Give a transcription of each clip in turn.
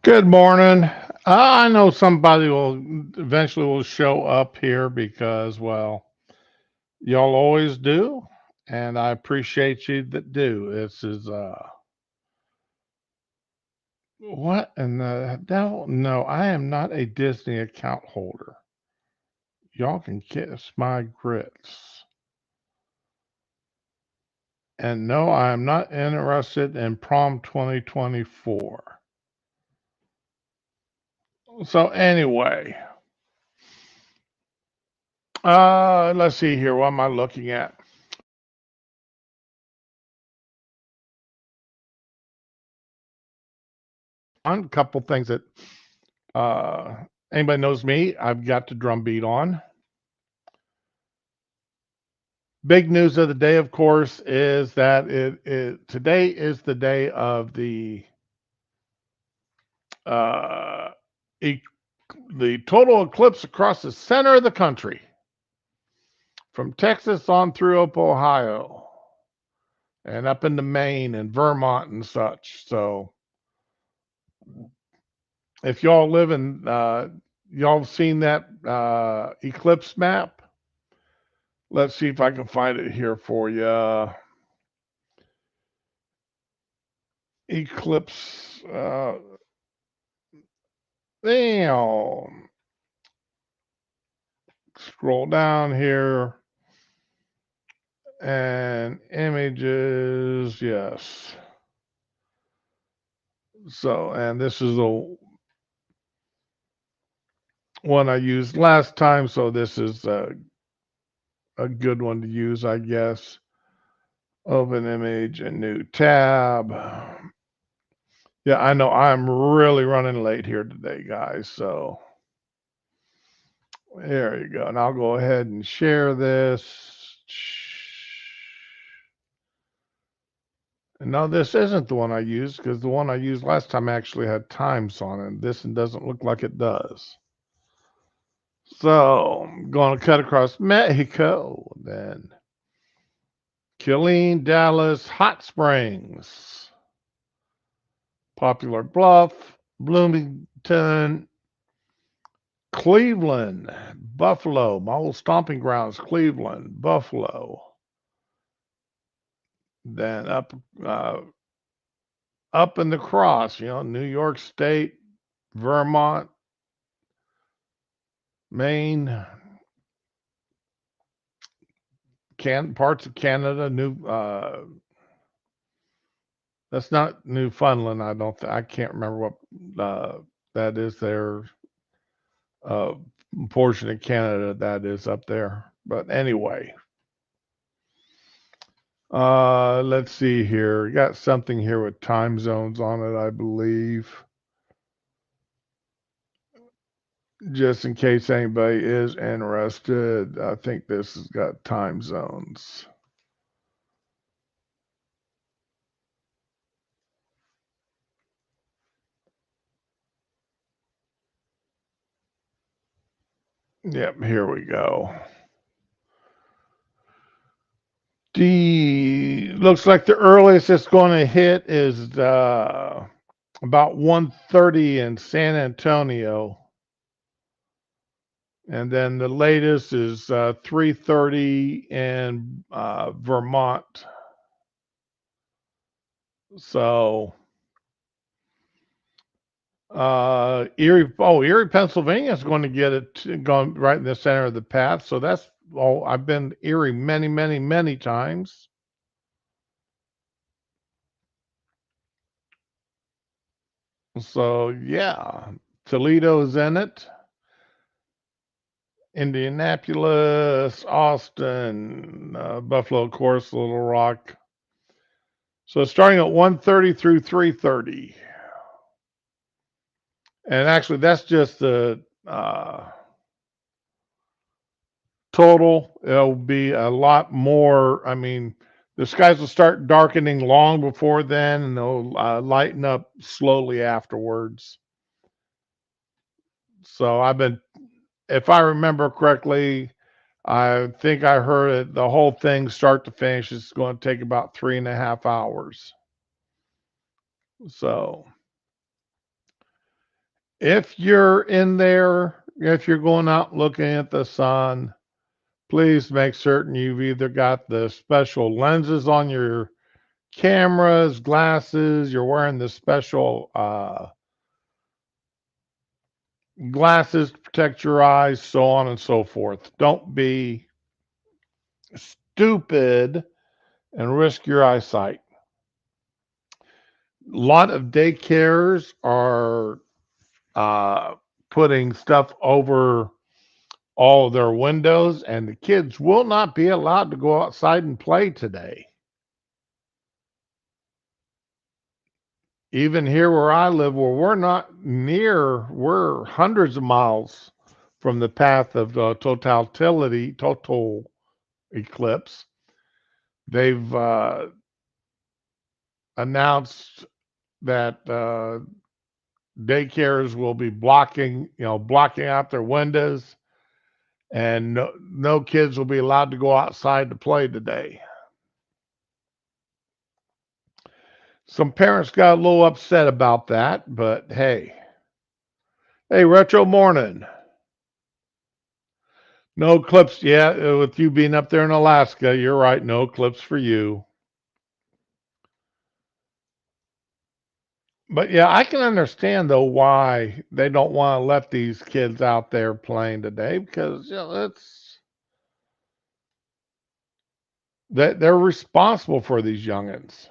Good morning. I know somebody will eventually will show up here because, well, y'all always do, and I appreciate you that do. This is what in the devil? No, I am not a Disney account holder. Y'all can kiss my grits. And no, I am not interested in prom 2024. So anyway, let's see here. What am I looking at? On a couple things that anybody knows me, I've got the drum beat on. Big news of the day, of course, is that today is the day of uh, e- the total eclipse across the center of the country, from Texas on through up Ohio and up into Maine and Vermont and such. So if y'all live in, y'all have seen that eclipse map. Let's see if I can find it here for you. Eclipse. Damn. Scroll down here and images. Yes. So, and this is the one I used last time. So this is a good one to use, I guess. Open image and new tab. Yeah, I know I'm really running late here today, guys. So there you go. And I'll go ahead and share this. And no, this isn't the one I used because the one I used last time actually had times on it. This one doesn't look like it does. So I'm going to cut across Mexico, then Killeen, Dallas, Hot Springs, Popular Bluff, Bloomington, Cleveland, Buffalo, my old stomping grounds, Cleveland, Buffalo, then uh, up in the cross, New York State, Vermont, Maine, parts of Canada, New that's not Newfoundland. I don't I can't remember what that is there. Uh, portion of Canada that is up there. But anyway, let's see here. We got something here with time zones on it, I believe. Just in case anybody is interested, I think this has got time zones. Yep, here we go. The looks like the earliest it's going to hit is about 1:30 in San Antonio, and then the latest is 3:30 in Vermont. So Erie, Pennsylvania is going to get it going right in the center of the path. So that's I've been to Erie many, many, many times. So yeah, Toledo's in it. Indianapolis, Austin, Buffalo, of course, Little Rock. So starting at 1:30 through 3:30. And actually, that's just the total. It'll be a lot more. I mean, the skies will start darkening long before then, and they'll lighten up slowly afterwards. So if I remember correctly, I think I heard it. The whole thing, start to finish, is going to take about 3.5 hours. So If you're in there, if you're going out looking at the sun, please make certain you've either got the special lenses on your cameras, glasses, you're wearing the special glasses to protect your eyes, so on and so forth. Don't be stupid and risk your eyesight. A lot of daycares are uh, putting stuff over all of their windows, and the kids will not be allowed to go outside and play today. Even here where I live, where we're not near, we're hundreds of miles from the path of total eclipse. They've announced that daycares will be blocking out their windows, and no kids will be allowed to go outside to play today. Some parents got a little upset about that, but hey, Retro Morning. No clips yet. With you being up there in Alaska, you're right. No clips for you. But yeah, I can understand though why they don't want to let these kids out there playing today, because it's that they're responsible for these youngins,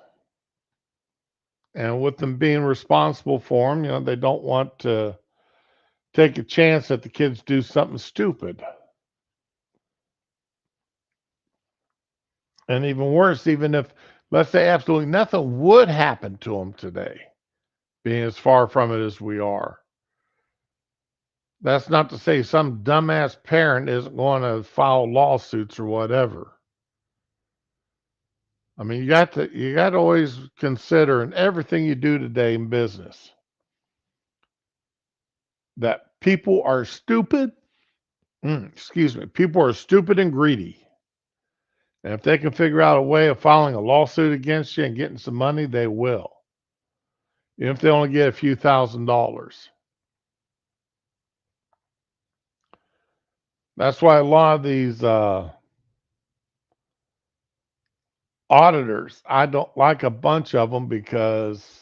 and with them being responsible for them, they don't want to take a chance that the kids do something stupid. And even worse, even if, let's say, absolutely nothing would happen to them today, being as far from it as we are. That's not to say some dumbass parent isn't going to file lawsuits or whatever. I mean, you got to always consider in everything you do today in business that people are stupid. Excuse me. People are stupid and greedy. And if they can figure out a way of filing a lawsuit against you and getting some money, they will. Even if they only get a few $1,000s. That's why a lot of these auditors, I don't like a bunch of them, because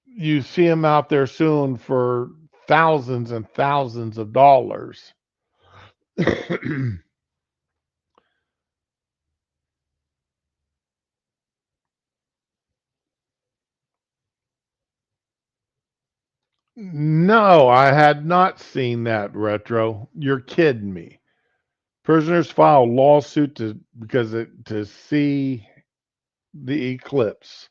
you see them out there suing for thousands and thousands of dollars. No, I had not seen that, Retro. You're kidding me. Prisoners file a lawsuit to see the eclipse.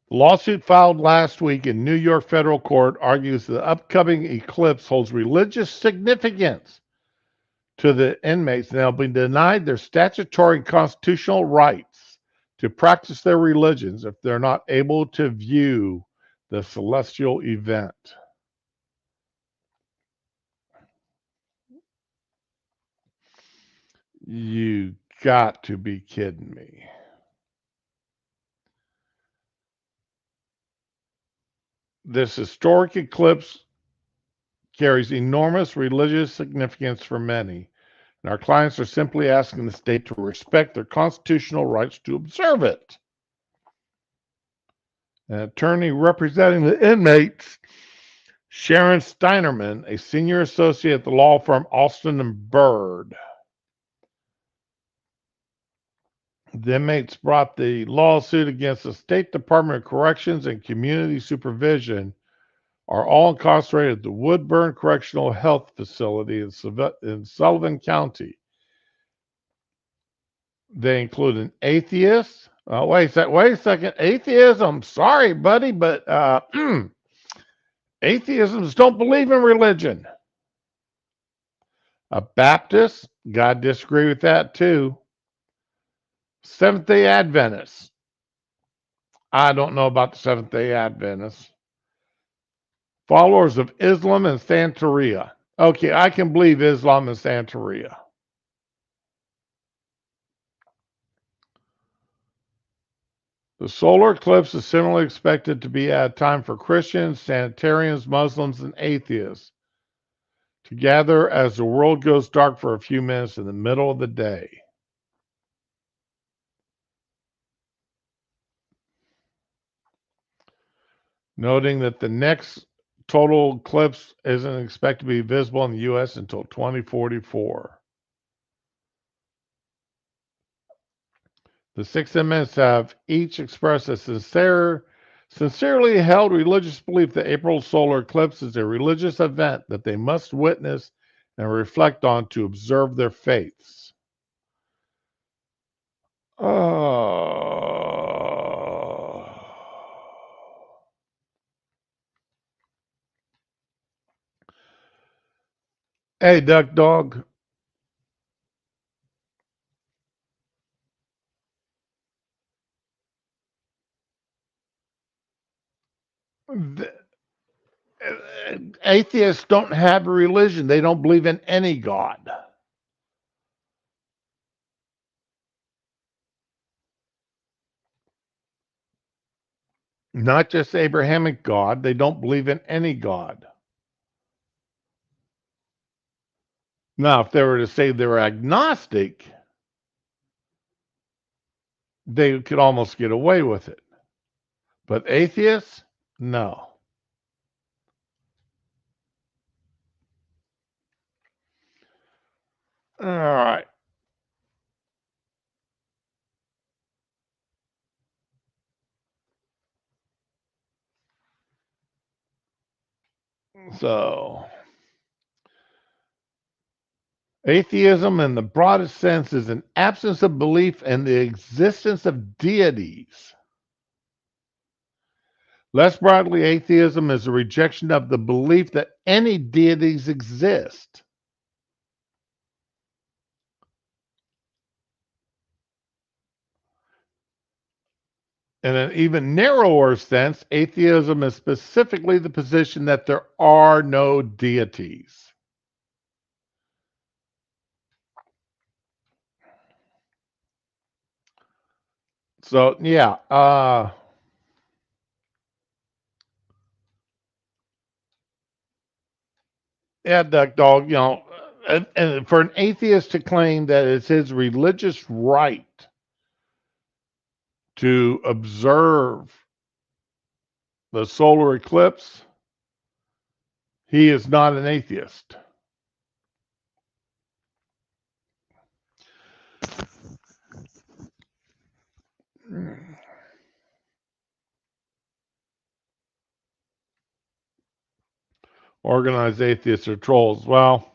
The lawsuit filed last week in New York federal court argues the upcoming eclipse holds religious significance to the inmates, and they'll be denied their statutory and constitutional rights to practice their religions if they're not able to view the celestial event. You got to be kidding me. This historic eclipse carries enormous religious significance for many, and our clients are simply asking the state to respect their constitutional rights to observe it. An attorney representing the inmates, Sharon Steinerman, a senior associate at the law firm Alston and Bird. The inmates brought the lawsuit against the State Department of Corrections and Community Supervision, are all incarcerated at the Woodburn Correctional Health Facility in Sullivan County. They include an atheist. Wait a second. Atheism. Sorry, buddy, but atheisms don't believe in religion. A Baptist, God disagree with that too. Seventh-day Adventists, I don't know about the Seventh-day Adventists. Followers of Islam and Santeria. Okay, I can believe Islam and Santeria. The solar eclipse is similarly expected to be at a time for Christians, Sanitarians, Muslims, and atheists to gather as the world goes dark for a few minutes in the middle of the day. Noting that the next total eclipse isn't expected to be visible in the U.S. until 2044. The Six Amendments have each expressed a sincerely held religious belief that April solar eclipse is a religious event that they must witness and reflect on to observe their faiths. Hey, Duck Dog. Atheists don't have a religion. They don't believe in any God. Not just Abrahamic God. They don't believe in any God. Now, if they were to say they were agnostic, they could almost get away with it. But atheists, no. All right. So, atheism in the broadest sense is an absence of belief in the existence of deities. Less broadly, atheism is a rejection of the belief that any deities exist. In an even narrower sense, atheism is specifically the position that there are no deities. So, yeah, yeah, Duck Dog, and for an atheist to claim that it's his religious right to observe the solar eclipse, he is not an atheist. Organized atheists are trolls. Well,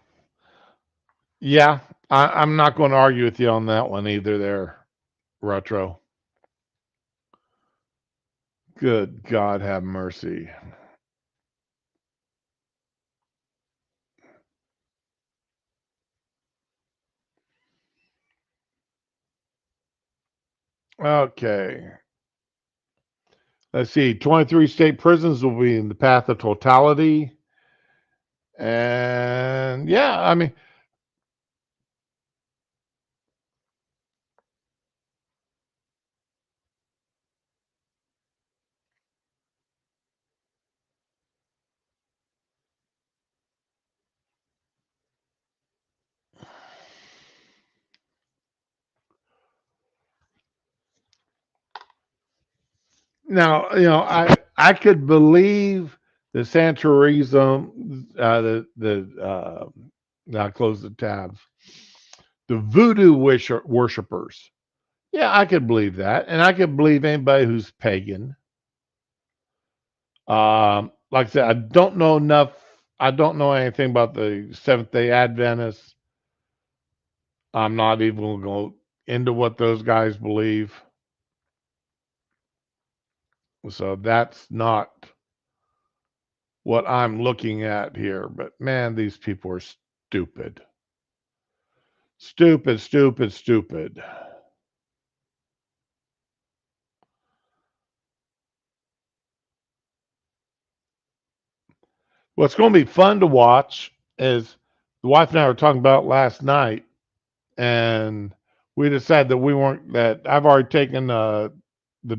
yeah, I'm not going to argue with you on that one either there, Retro. Good God have mercy. Okay. Let's see. 23 state prisons will be in the path of totality. And yeah, I mean, now, I could believe the Santerism, now close the tabs, the voodoo worshipers. Yeah, I could believe that. And I could believe anybody who's pagan. Like I said, I don't know enough. I don't know anything about the Seventh day Adventists. I'm not even going to go into what those guys believe. So that's not what I'm looking at here. But man, these people are stupid. Stupid, stupid, stupid. What's going to be fun to watch is the wife and I were talking about last night, and we decided that we weren't that I've already taken the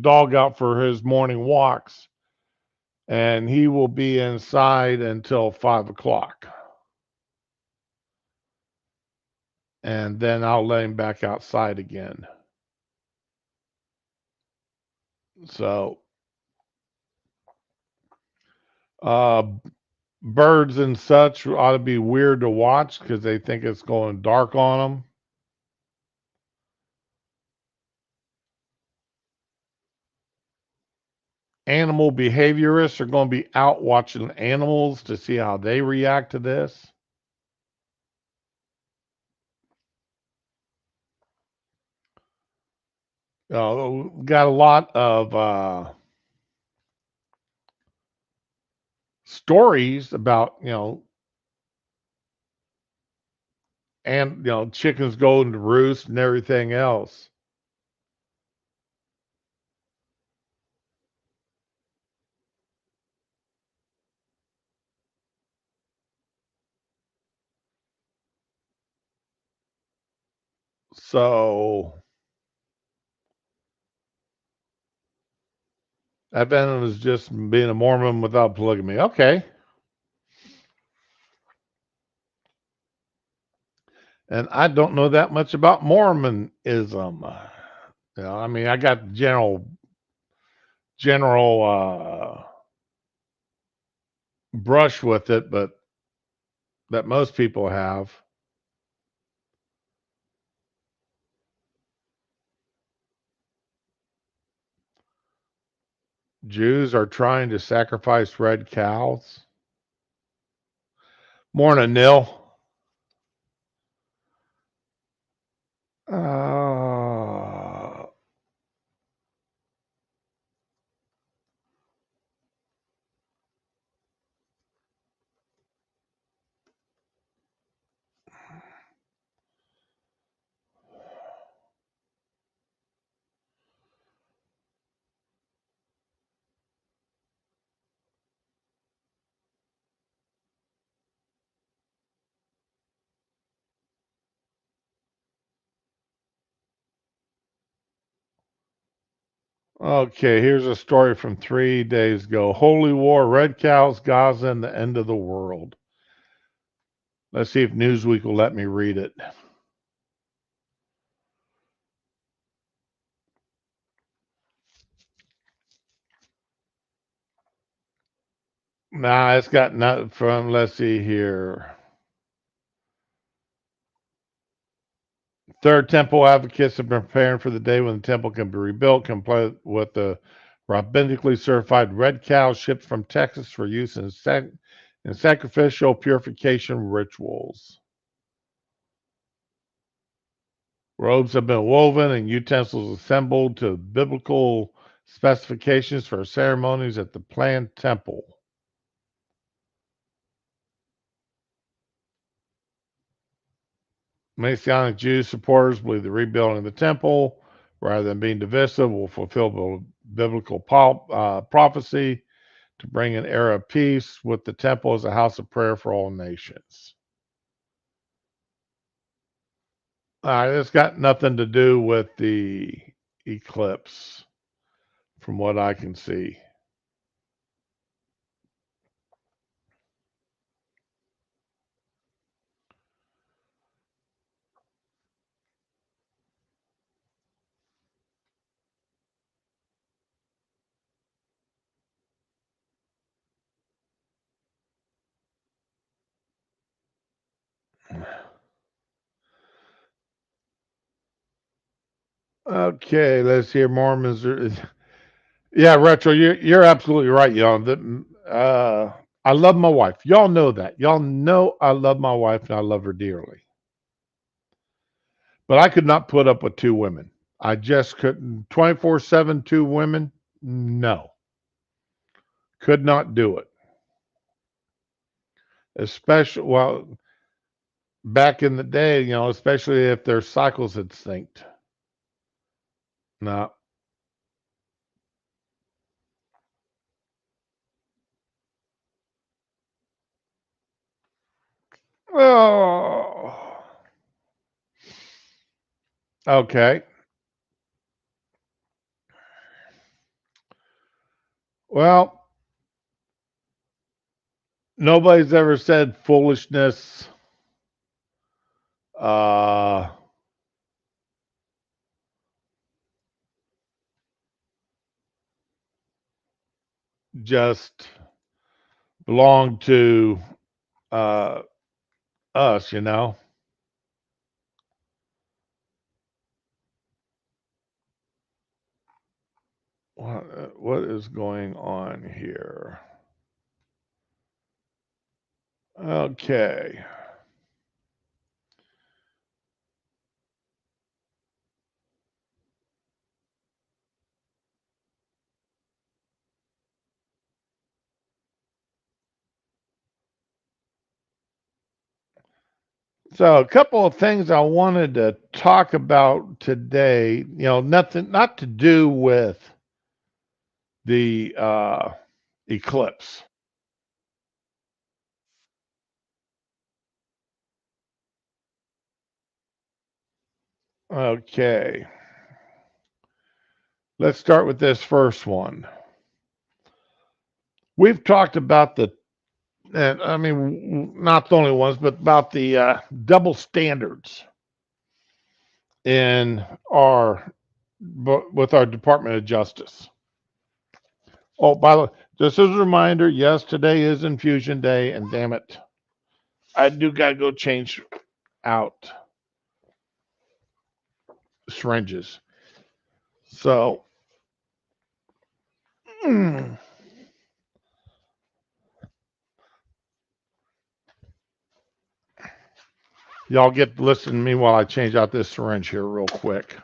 dog out for his morning walks, and he will be inside until 5 o'clock, and then I'll let him back outside again. So, uh, birds and such ought to be weird to watch because they think it's going dark on them. Animal behaviorists are going to be out watching animals to see how they react to this. Got a lot of stories about and chickens going to roost and everything else. So Advent is just being a Mormon without polygamy. Okay. And I don't know that much about Mormonism. I mean, I got general brush with it, but that most people have. Jews are trying to sacrifice red cows. Morning, Nil. Uh, okay, here's a story from 3 days ago. Holy War, red cows, Gaza, and the end of the world. Let's see if Newsweek will let me read it. Nah, it's got nothing from, let's see here. Third Temple advocates have been preparing for the day when the temple can be rebuilt, complete with the rabbinically certified red cow shipped from Texas for use in sacrificial purification rituals. Robes have been woven and utensils assembled to biblical specifications for ceremonies at the planned temple. Messianic Jews supporters believe the rebuilding of the temple, rather than being divisive, will fulfill biblical prophecy to bring an era of peace with the temple as a house of prayer for all nations. It's got nothing to do with the eclipse, from what I can see. Okay, let's hear Mormons. Yeah, retro. You're absolutely right, y'all. I love my wife. Y'all know that. Y'all know I love my wife and I love her dearly. But I could not put up with two women. I just couldn't. 24/7, two women. No, could not do it. Especially back in the day, especially if their cycles had synced. No, Oh, okay. Well, nobody's ever said foolishness. Uh, just belong to uh, us, you know. What is going on here? Okay. So a couple of things I wanted to talk about today, nothing not to do with the eclipse. Okay. Let's start with this first one. We've talked about and I mean, not the only ones, but about the double standards in with our Department of Justice. Oh, by the way, just as a reminder, yes, today is infusion day, and damn it, I do gotta go change out syringes. So, y'all get to listen to me while I change out this syringe here real quick.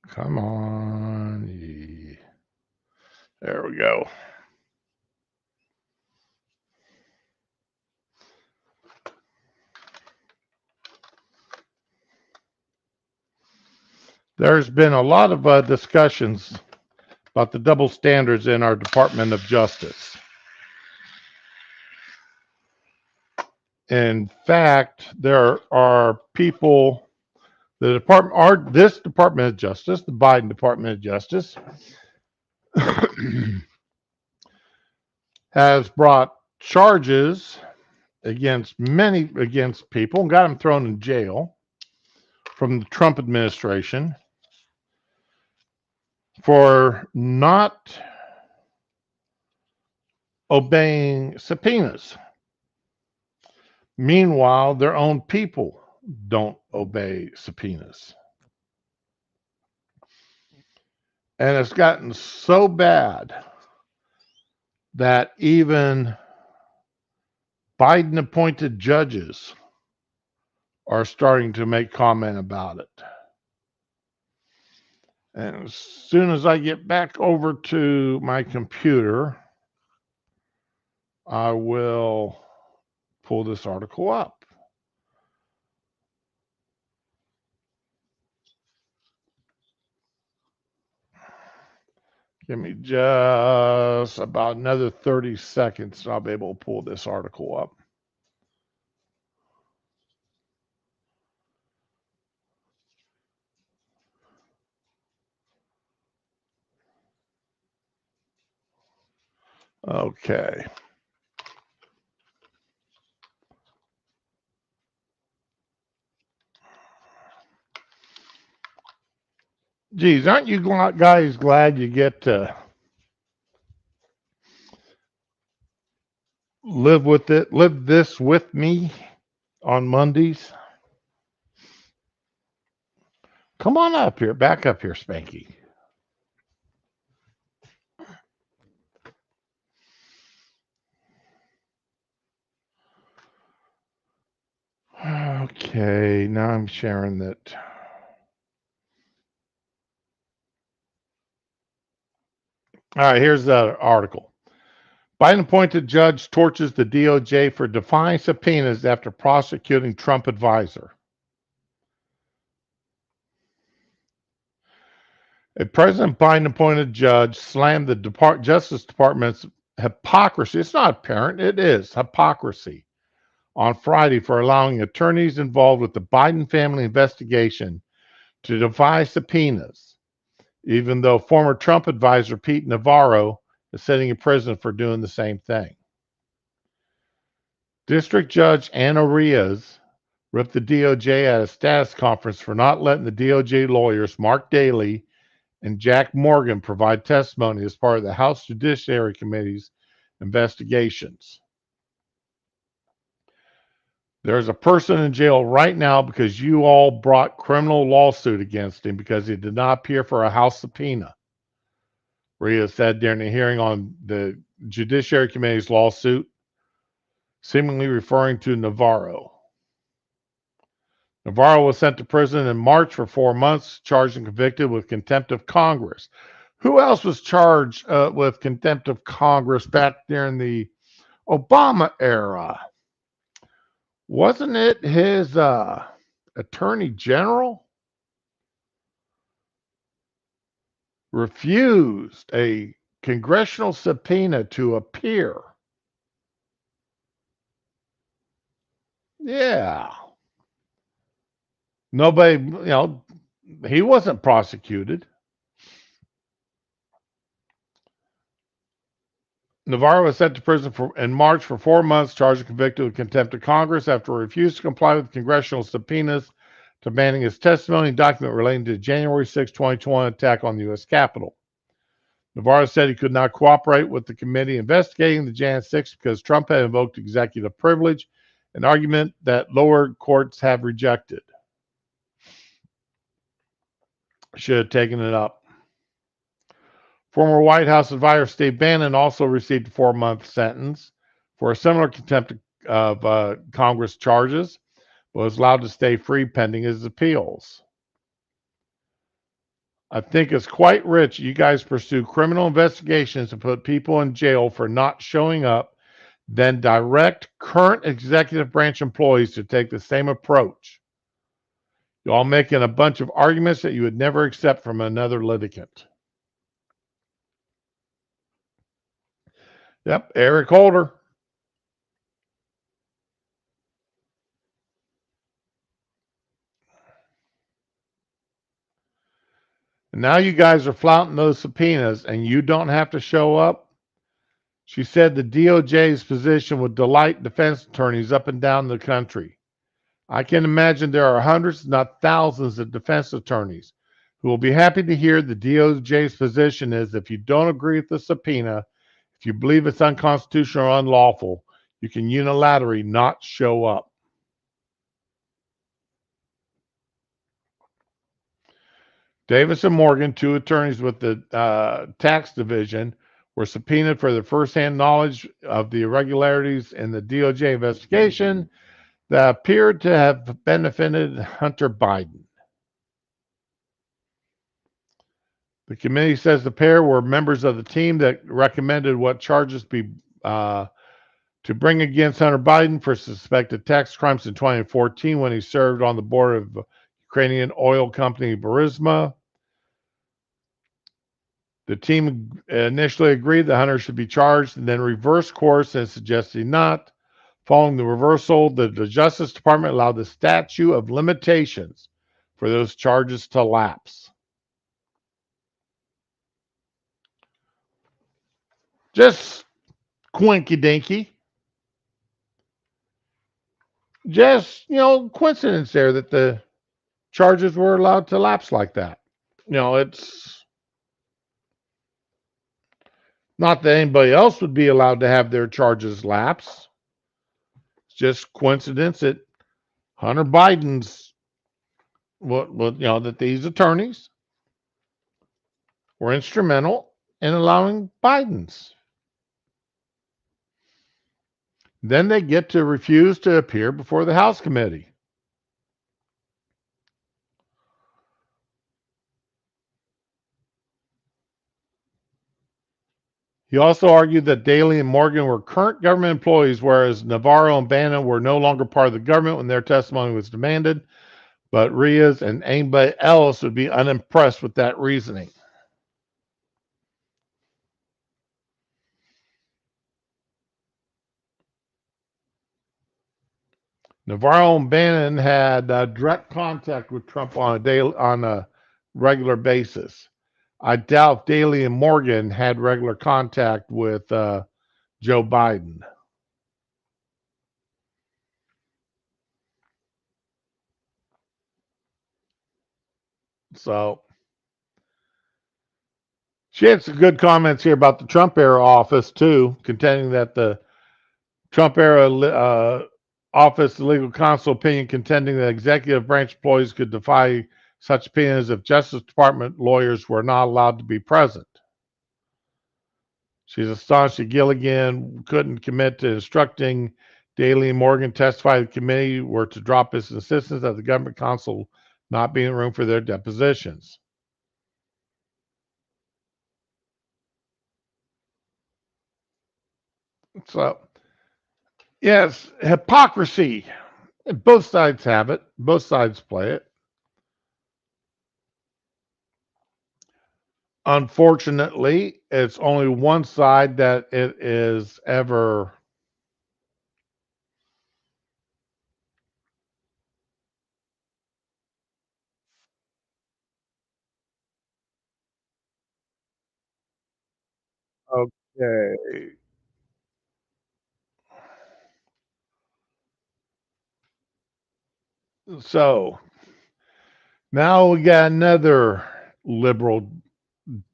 Come on. There we go. There's been a lot of discussions about the double standards in our Department of Justice. In fact, there are people, this Department of Justice, the Biden Department of Justice, has brought charges against people and got them thrown in jail from the Trump administration for not obeying subpoenas. Meanwhile, their own people don't obey subpoenas. And it's gotten so bad that even Biden appointed judges are starting to make comment about it. And as soon as I get back over to my computer, I will pull this article up. Give me just about another 30 seconds and I'll be able to pull this article up. Okay. Geez, aren't you guys glad you get to live this with me on Mondays? Come on up here, back up here, Spanky. Okay, now I'm sharing that. All right, here's the article. Biden appointed judge torches the DOJ for defying subpoenas after prosecuting Trump advisor. A President Biden appointed judge slammed the Justice Department's hypocrisy. It's not apparent, it is hypocrisy on Friday for allowing attorneys involved with the Biden family investigation to defy subpoenas, even though former Trump advisor Pete Navarro is sitting in prison for doing the same thing. District Judge Anna Rios ripped the DOJ at a status conference for not letting the DOJ lawyers Mark Daley and Jack Morgan provide testimony as part of the House Judiciary Committee's investigations. There's a person in jail right now because you all brought criminal lawsuit against him because he did not appear for a House subpoena, Rios said during a hearing on the Judiciary Committee's lawsuit, seemingly referring to Navarro. Navarro was sent to prison in March for 4 months, charged and convicted with contempt of Congress. Who else was charged with contempt of Congress back during the Obama era? Wasn't it his attorney general? Refused a congressional subpoena to appear. Yeah. Nobody, he wasn't prosecuted. Navarro was sent to prison in March for 4 months, charged and convicted with contempt of Congress after he refused to comply with congressional subpoenas demanding his testimony and document relating to the January 6, 2021 attack on the U.S. Capitol. Navarro said he could not cooperate with the committee investigating the Jan 6 because Trump had invoked executive privilege, an argument that lower courts have rejected. Should have taken it up. Former White House advisor Steve Bannon also received a 4-month sentence for a similar contempt of Congress charges, but was allowed to stay free pending his appeals. I think it's quite rich you guys pursue criminal investigations and put people in jail for not showing up, then direct current executive branch employees to take the same approach. You're all making a bunch of arguments that you would never accept from another litigant. Yep, Eric Holder. And now you guys are flouting those subpoenas and you don't have to show up. She said the DOJ's position would delight defense attorneys up and down the country. I can imagine there are hundreds, not thousands, of defense attorneys who will be happy to hear the DOJ's position is if you don't agree with the subpoena, if you believe it's unconstitutional or unlawful, you can unilaterally not show up. Davis and Morgan, two attorneys with the tax division, were subpoenaed for their firsthand knowledge of the irregularities in the DOJ investigation that appeared to have benefited Hunter Biden. The committee says the pair were members of the team that recommended what charges be to bring against Hunter Biden for suspected tax crimes in 2014 when he served on the board of Ukrainian oil company Burisma. The team initially agreed that Hunter should be charged and then reversed course and suggested he not. Following the reversal, the Justice Department allowed the statute of limitations for those charges to lapse. Just quinky-dinky. Just, coincidence there that the charges were allowed to lapse like that. It's not that anybody else would be allowed to have their charges lapse. It's just coincidence that Hunter Biden's, that these attorneys were instrumental in allowing Biden's. Then they get to refuse to appear before the House committee. He also argued that Daley and Morgan were current government employees, whereas Navarro and Bannon were no longer part of the government when their testimony was demanded. But Rios and anybody else would be unimpressed with that reasoning. Navarro and Bannon had direct contact with Trump on a regular basis. I doubt Daley and Morgan had regular contact with Joe Biden. So she had some good comments here about the Trump era office too, contending that the Trump era office, the legal counsel opinion, contending that executive branch employees could defy such opinions if Justice Department lawyers were not allowed to be present. She's astonished that Gilligan couldn't commit to instructing Daley and Morgan testify the committee were to drop his insistence that the government counsel not be in the room for their depositions. So, yes, hypocrisy. Both sides have it. Both sides play it. Unfortunately, it's only one side that it is ever okay. So now we got another liberal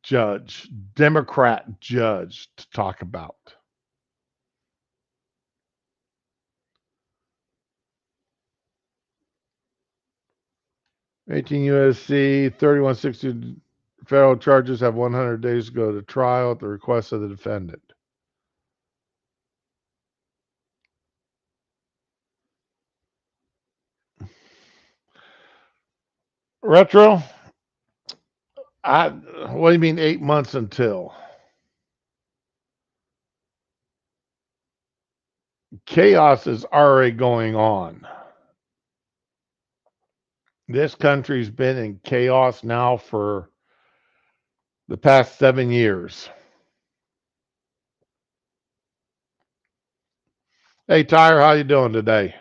judge, Democrat judge to talk about. 18 U.S.C. 3160 federal charges have 100 days to go to trial at the request of the defendant. Retro, what do you mean 8 months until? Chaos is already going on. This country's been in chaos now for the past 7 years. Hey, Tyre, how you doing today?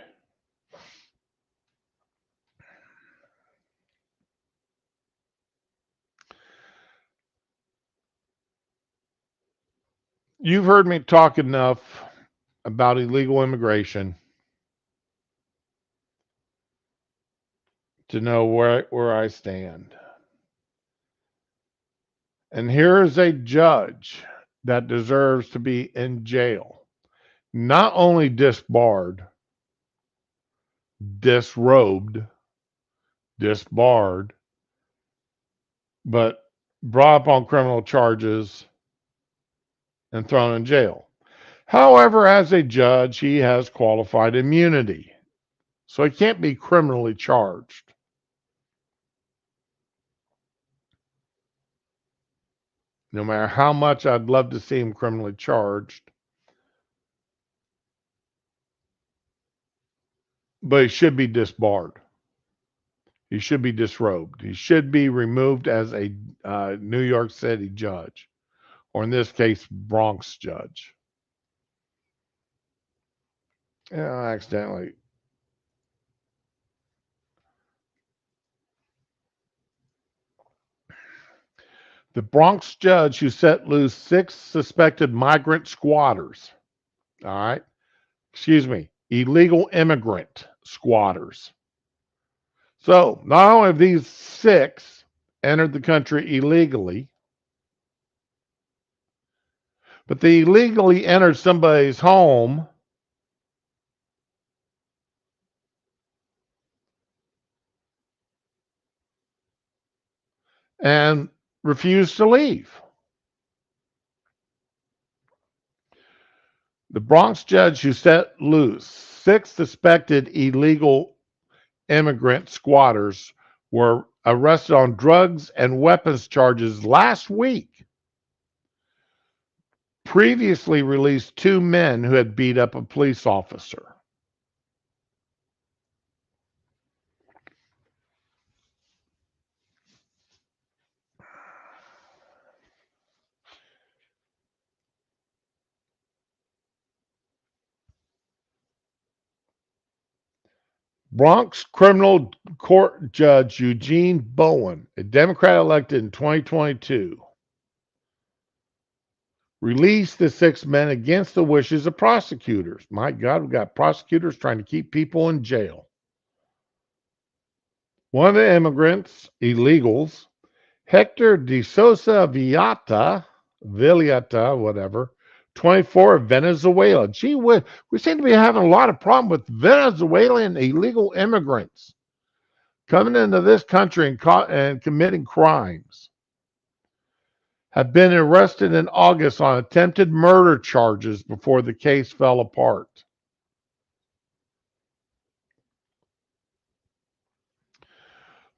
You've heard me talk enough about illegal immigration to know where I stand. And here is a judge that deserves to be in jail. Not only disbarred, disrobed, disbarred, but brought up on criminal charges and thrown in jail. However, as a judge, he has qualified immunity. So he can't be criminally charged. No matter how much I'd love to see him criminally charged. But he should be disbarred. He should be disrobed. He should be removed as a New York City judge, or in this case, Bronx judge. Yeah, accidentally. The Bronx judge who set loose 6 suspected migrant squatters. All right. Excuse me. Illegal immigrant squatters. So not only have these 6 entered the country illegally, but they illegally entered somebody's home and refused to leave. The Bronx judge who set loose 6 suspected illegal immigrant squatters were arrested on drugs and weapons charges last week. previously released 2 men who had beat up a police officer. Bronx criminal court judge Eugene Bowen, a Democrat elected in 2022, released the 6 men against the wishes of prosecutors. My God, we've got prosecutors trying to keep people in jail. One of the immigrants, illegals, Hector de Sosa Villata, whatever, 24, of Venezuela. Gee, we seem to be having a lot of problem with Venezuelan illegal immigrants coming into this country and committing crimes. Have been arrested in August on attempted murder charges before the case fell apart.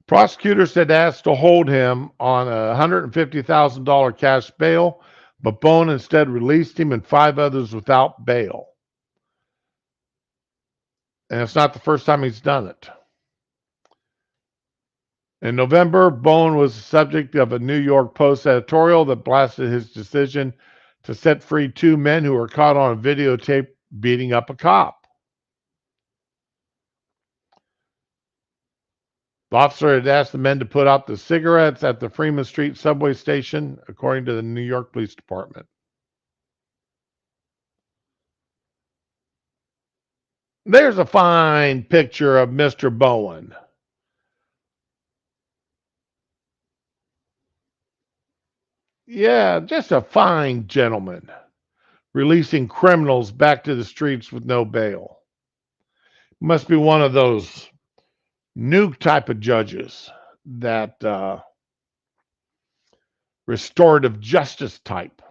Prosecutors had asked to hold him on a $150,000 cash bail, but Bowen instead released him and 5 others without bail. And it's not the first time he's done it. In November, Bowen was the subject of a New York Post editorial that blasted his decision to set free 2 men who were caught on a videotape beating up a cop. The officer had asked the men to put out the cigarettes at the Freeman Street subway station, according to the New York Police Department. There's a fine picture of Mr. Bowen. Yeah, just a fine gentleman, releasing criminals back to the streets with no bail. Must be one of those new type of judges, that restorative justice type.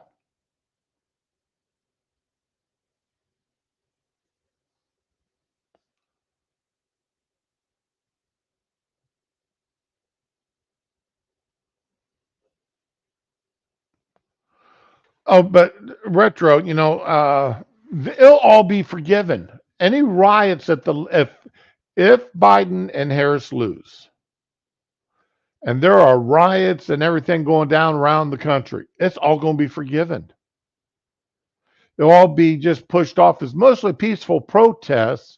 Oh, but retro, it'll all be forgiven. Any riots at the if Biden and Harris lose, and there are riots and everything going down around the country, it's all going to be forgiven. It'll all be just pushed off as mostly peaceful protests.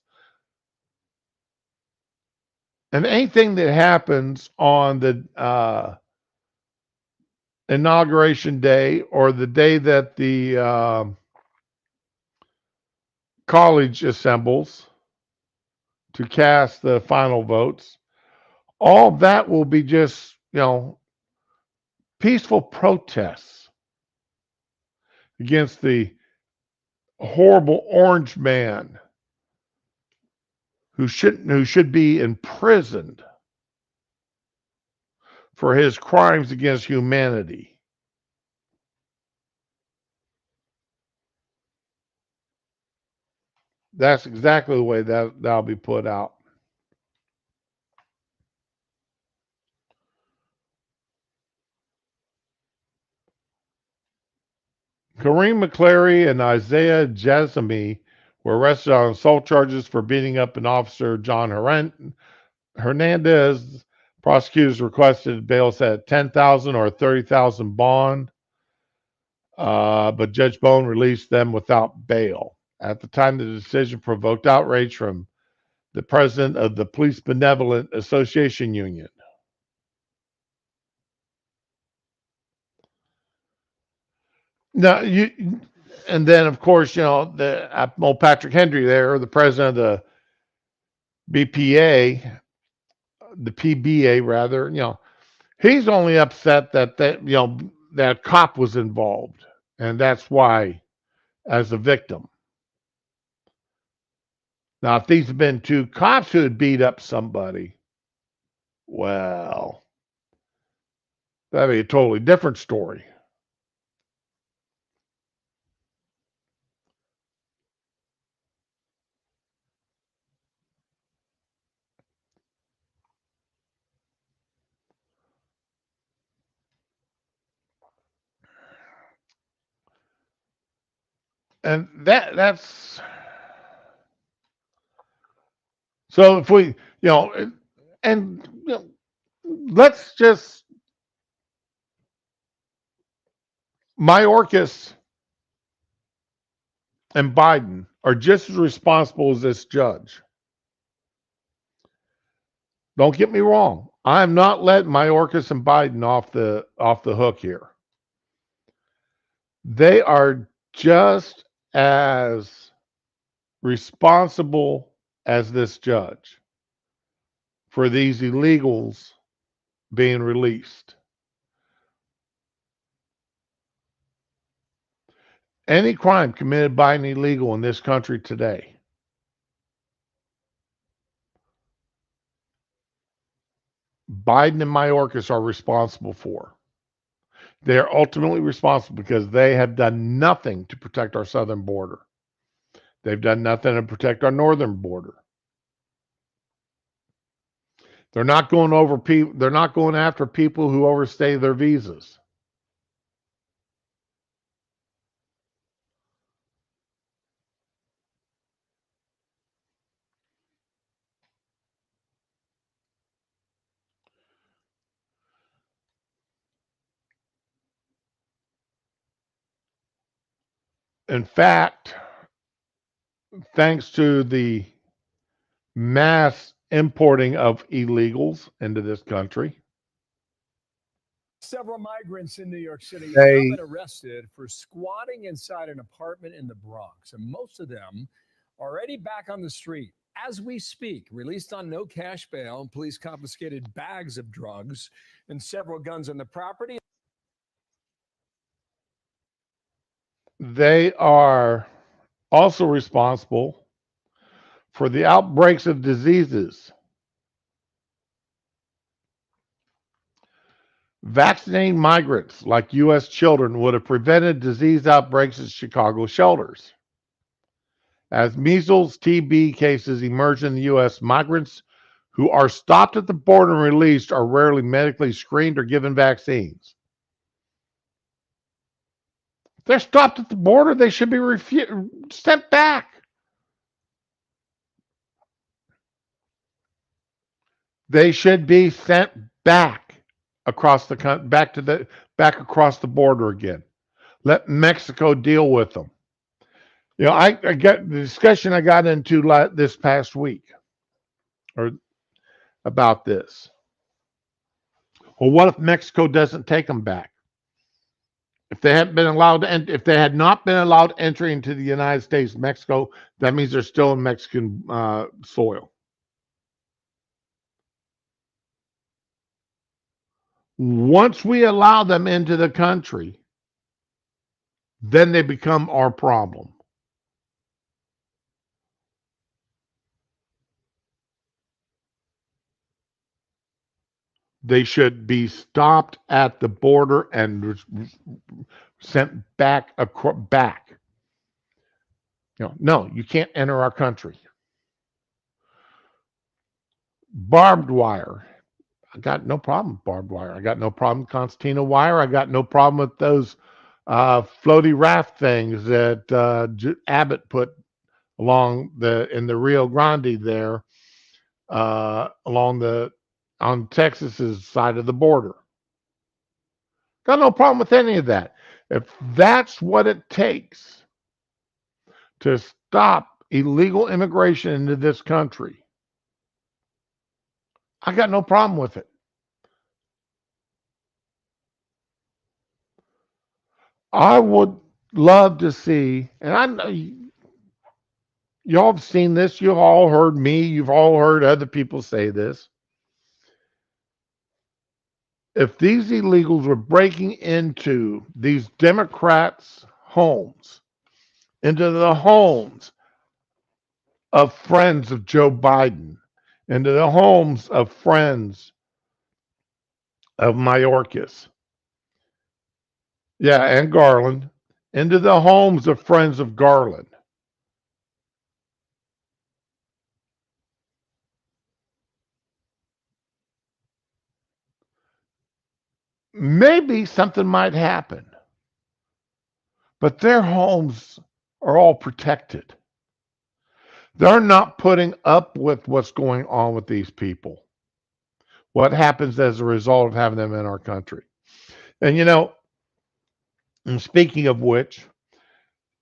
And anything that happens on the inauguration day or the day that the college assembles to cast the final votes, all that will be just, peaceful protests against the horrible orange man who should be imprisoned for his crimes against humanity. That's exactly the way that'll be put out. Kareem McCleary and Isaiah Jazami were arrested on assault charges for beating up an officer, John Hernandez. Prosecutors requested bail set at $10,000 or $30,000 bond, but Judge Bowen released them without bail. At the time, the decision provoked outrage from the president of the Police Benevolent Association Union. Now, and then of course, the old Patrick Henry there, the president of the BPA, the PBA rather, he's only upset that cop was involved, and that's why, as a victim. Now, if these had been 2 cops who had beat up somebody, well, that'd be a totally different story. And that's so if we, and let's just Mayorkas and Biden are just as responsible as this judge. Don't get me wrong. I'm not letting Mayorkas and Biden off the hook here. They are just as responsible as this judge for these illegals being released. Any crime committed by an illegal in this country today, Biden and Mayorkas are responsible for. They are ultimately responsible because they have done nothing to protect our southern border. They've done nothing to protect our northern border. They're not going over people. They're not going after people who overstay their visas. In fact, thanks to the mass importing of illegals into this country, Several migrants in New York City have now they been arrested for squatting inside an apartment in the Bronx, and most of them already back on the street. As we speak, released on no cash bail, police confiscated bags of drugs and several guns on the property. they are also responsible for the outbreaks of diseases. Vaccinating migrants like U.S. children would have prevented disease outbreaks at Chicago shelters. As measles, TB cases emerge in the U.S., migrants who are stopped at the border and released are rarely medically screened or given vaccines. If they're stopped at the border, they should be sent back. They should be sent back across the back across the border again. Let Mexico deal with them. I got the discussion I got into this past week or about this. Well, what if Mexico doesn't take them back? If they hadn't been allowed to, if they had not been allowed entry into the United States, Mexico, that means they're still in Mexican soil. Once we allow them into the country, then they become our problem. They should be stopped at the border and sent back. Back. No, you can't enter our country. Barbed wire. I got no problem with barbed wire. I got no problem with concertina wire. I got no problem with those floaty raft things that Abbott put along in the Rio Grande there, on Texas's side of the border. Got no problem with any of that. If that's what it takes to stop illegal immigration into this country, I got no problem with it. I would love to see, and I know y'all have seen this, you've all heard me, you've all heard other people say this. If these illegals were breaking into these Democrats' homes, into the homes of friends of Joe Biden, into the homes of friends of Mayorkas, and Garland, into the homes of friends of Garland, maybe something might happen. But their homes are all protected. They're not putting up with what's going on with these people. What happens as a result of having them in our country. And and speaking of which,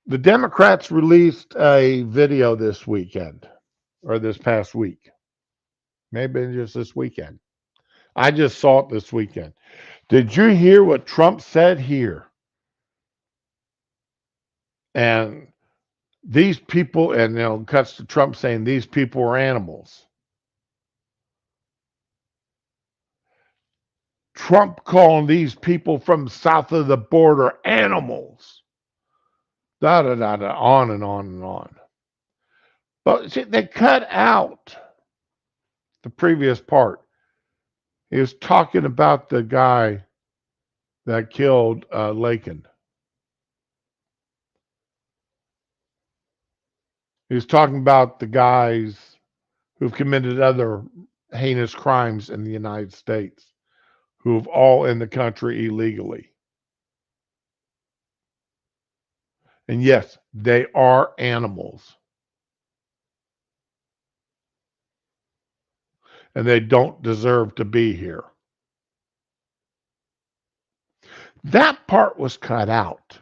the Democrats released a video this weekend or this past week. Maybe just this weekend. I just saw it this weekend. Did you hear what Trump said here? And these people, and cuts to Trump saying these people are animals. Trump calling these people from south of the border animals. Da da da da, on and on and on. But see, they cut out the previous part. He was talking about the guy that killed Lakin. He was talking about the guys who've committed other heinous crimes in the United States, who've all in the country illegally. And yes, they are animals. And they don't deserve to be here. That part was cut out.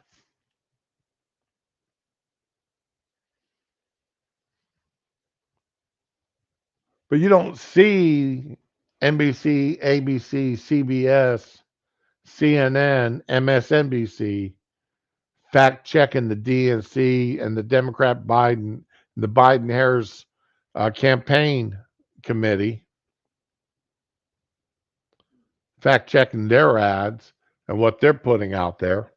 But you don't see NBC, ABC, CBS, CNN, MSNBC fact checking the DNC and the Democrat Biden, the Biden Harris campaign committee, fact checking their ads and what they're putting out there.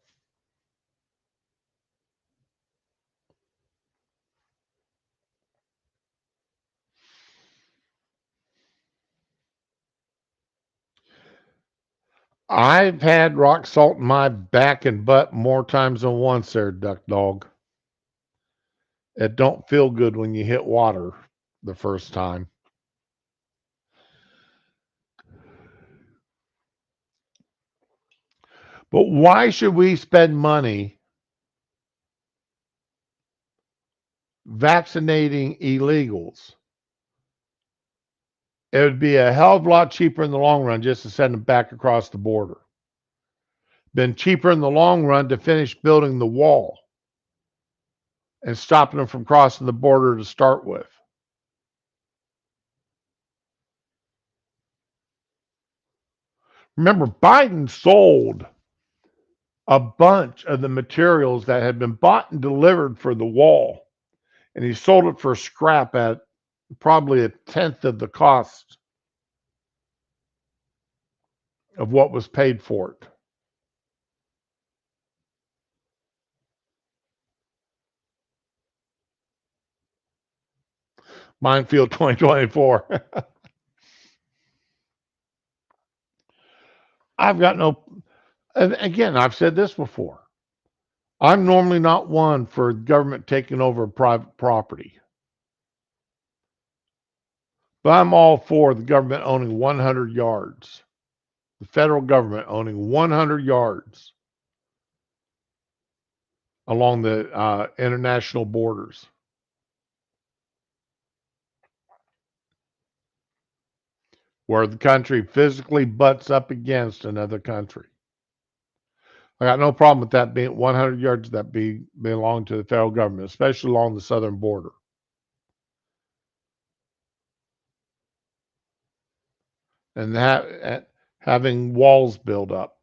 I've had rock salt in my back and butt more times than once there, Duck Dog. It don't feel good when you hit water the first time. But why should we spend money vaccinating illegals? It would be a hell of a lot cheaper in the long run just to send them back across the border. Been cheaper in the long run to finish building the wall and stopping them from crossing the border to start with. Remember, Biden sold a bunch of the materials that had been bought and delivered for the wall, and he sold it for scrap at probably 1/10 of the cost of what was paid for it. Minefield 2024. I've got no, and again, I've said this before. I'm normally not one for government taking over private property. But I'm all for the government owning 100 yards. The federal government owning 100 yards along the international borders. Where the country physically butts up against another country. I got no problem with that being 100 yards that belong to the federal government, especially along the southern border. And having walls build up.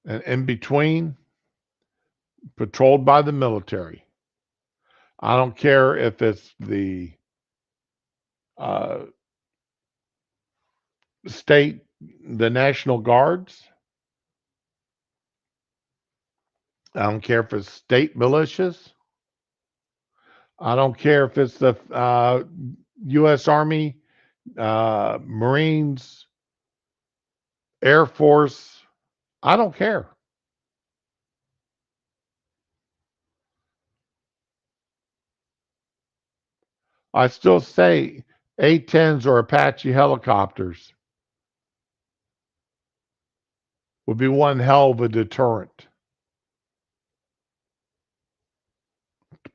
And in between, patrolled by the military. I don't care if it's the state, the National Guards. I don't care if it's state militias. I don't care if it's the U.S. Army, Marines, Air Force. I don't care. I still say A-10s or Apache helicopters would be one hell of a deterrent.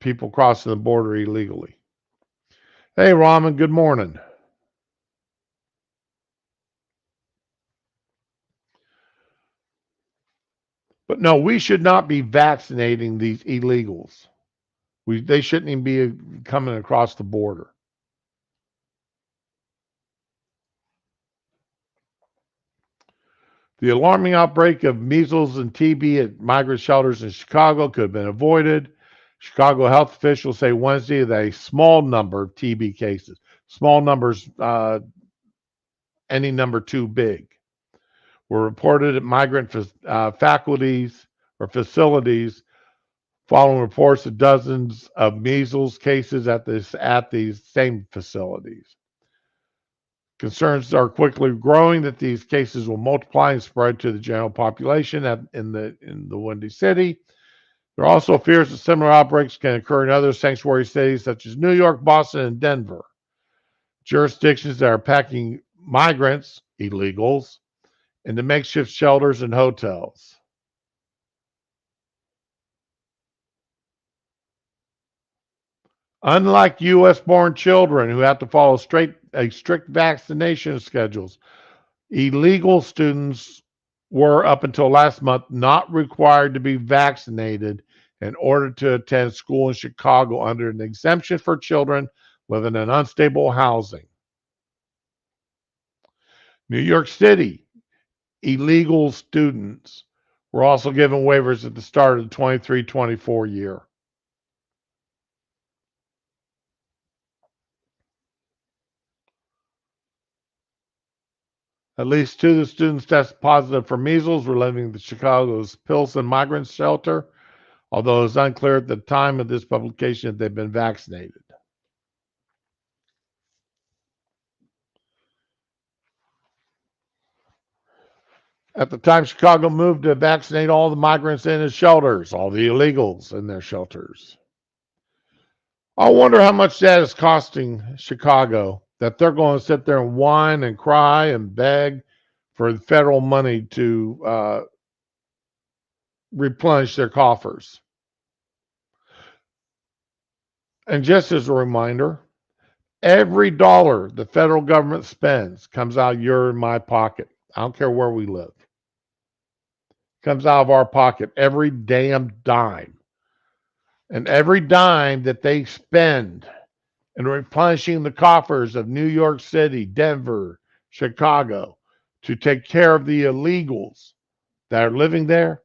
people crossing the border illegally. Hey, Raman, good morning. But no, we should not be vaccinating these illegals. They shouldn't even be coming across the border. The alarming outbreak of measles and TB at migrant shelters in Chicago could have been avoided. Chicago health officials say Wednesday that a small number of TB cases, small numbers, any number too big, were reported at migrant faculties or facilities following reports of dozens of measles cases at these same facilities. Concerns are quickly growing that these cases will multiply and spread to the general population in the Windy City. There are also fears that similar outbreaks can occur in other sanctuary cities such as New York, Boston, and Denver. Jurisdictions that are packing migrants, illegals, into makeshift shelters and hotels. Unlike U.S.-born children who have to follow strict vaccination schedules, illegal students were, up until last month, not required to be vaccinated in order to attend school in Chicago under an exemption for children living in unstable housing. New York City, illegal students were also given waivers at the start of the 23-24 year. At least two of the students tested positive for measles were living in Chicago's Pilsen Migrant Shelter, although it's unclear at the time of this publication if they've been vaccinated. At the time, Chicago moved to vaccinate all the migrants in its shelters, all the illegals in their shelters. I wonder how much that is costing Chicago, that they're going to sit there and whine and cry and beg for federal money to replenish their coffers. And just as a reminder, every dollar the federal government spends comes out of your and my pocket. I don't care where we live. Comes out of our pocket, every damn dime. And every dime that they spend in replenishing the coffers of New York City, Denver, Chicago, to take care of the illegals that are living there,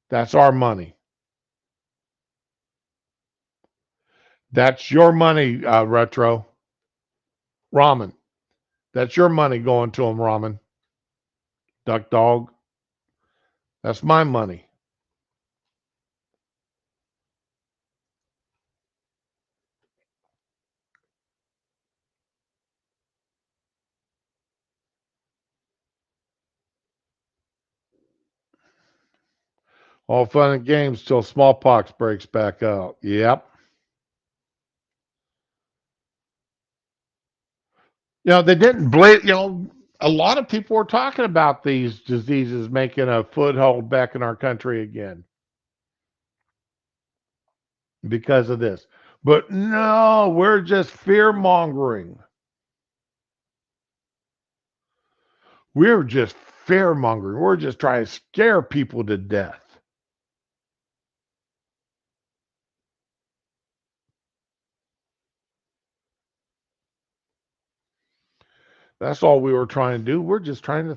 that's our money. That's your money, Retro. Ramen. That's your money going to them, Ramen. Duck Dog. That's my money. All fun and games till smallpox breaks back out. Yep. They didn't blame, a lot of people were talking about these diseases making a foothold back in our country again because of this. But no, we're just fear mongering. We're just fear mongering. We're just trying to scare people to death. That's all we were trying to do. We're just trying to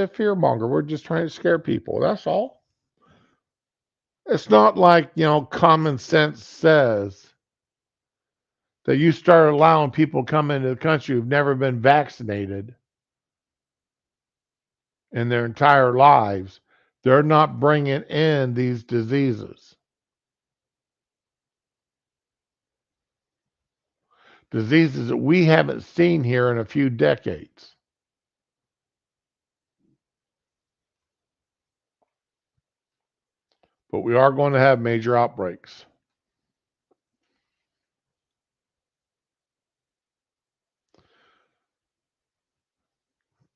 fear monger. We're just trying to scare people. That's all. It's not like, common sense says that you start allowing people to come into the country who've never been vaccinated in their entire lives. They're not bringing in these diseases. Diseases that we haven't seen here in a few decades. But we are going to have major outbreaks.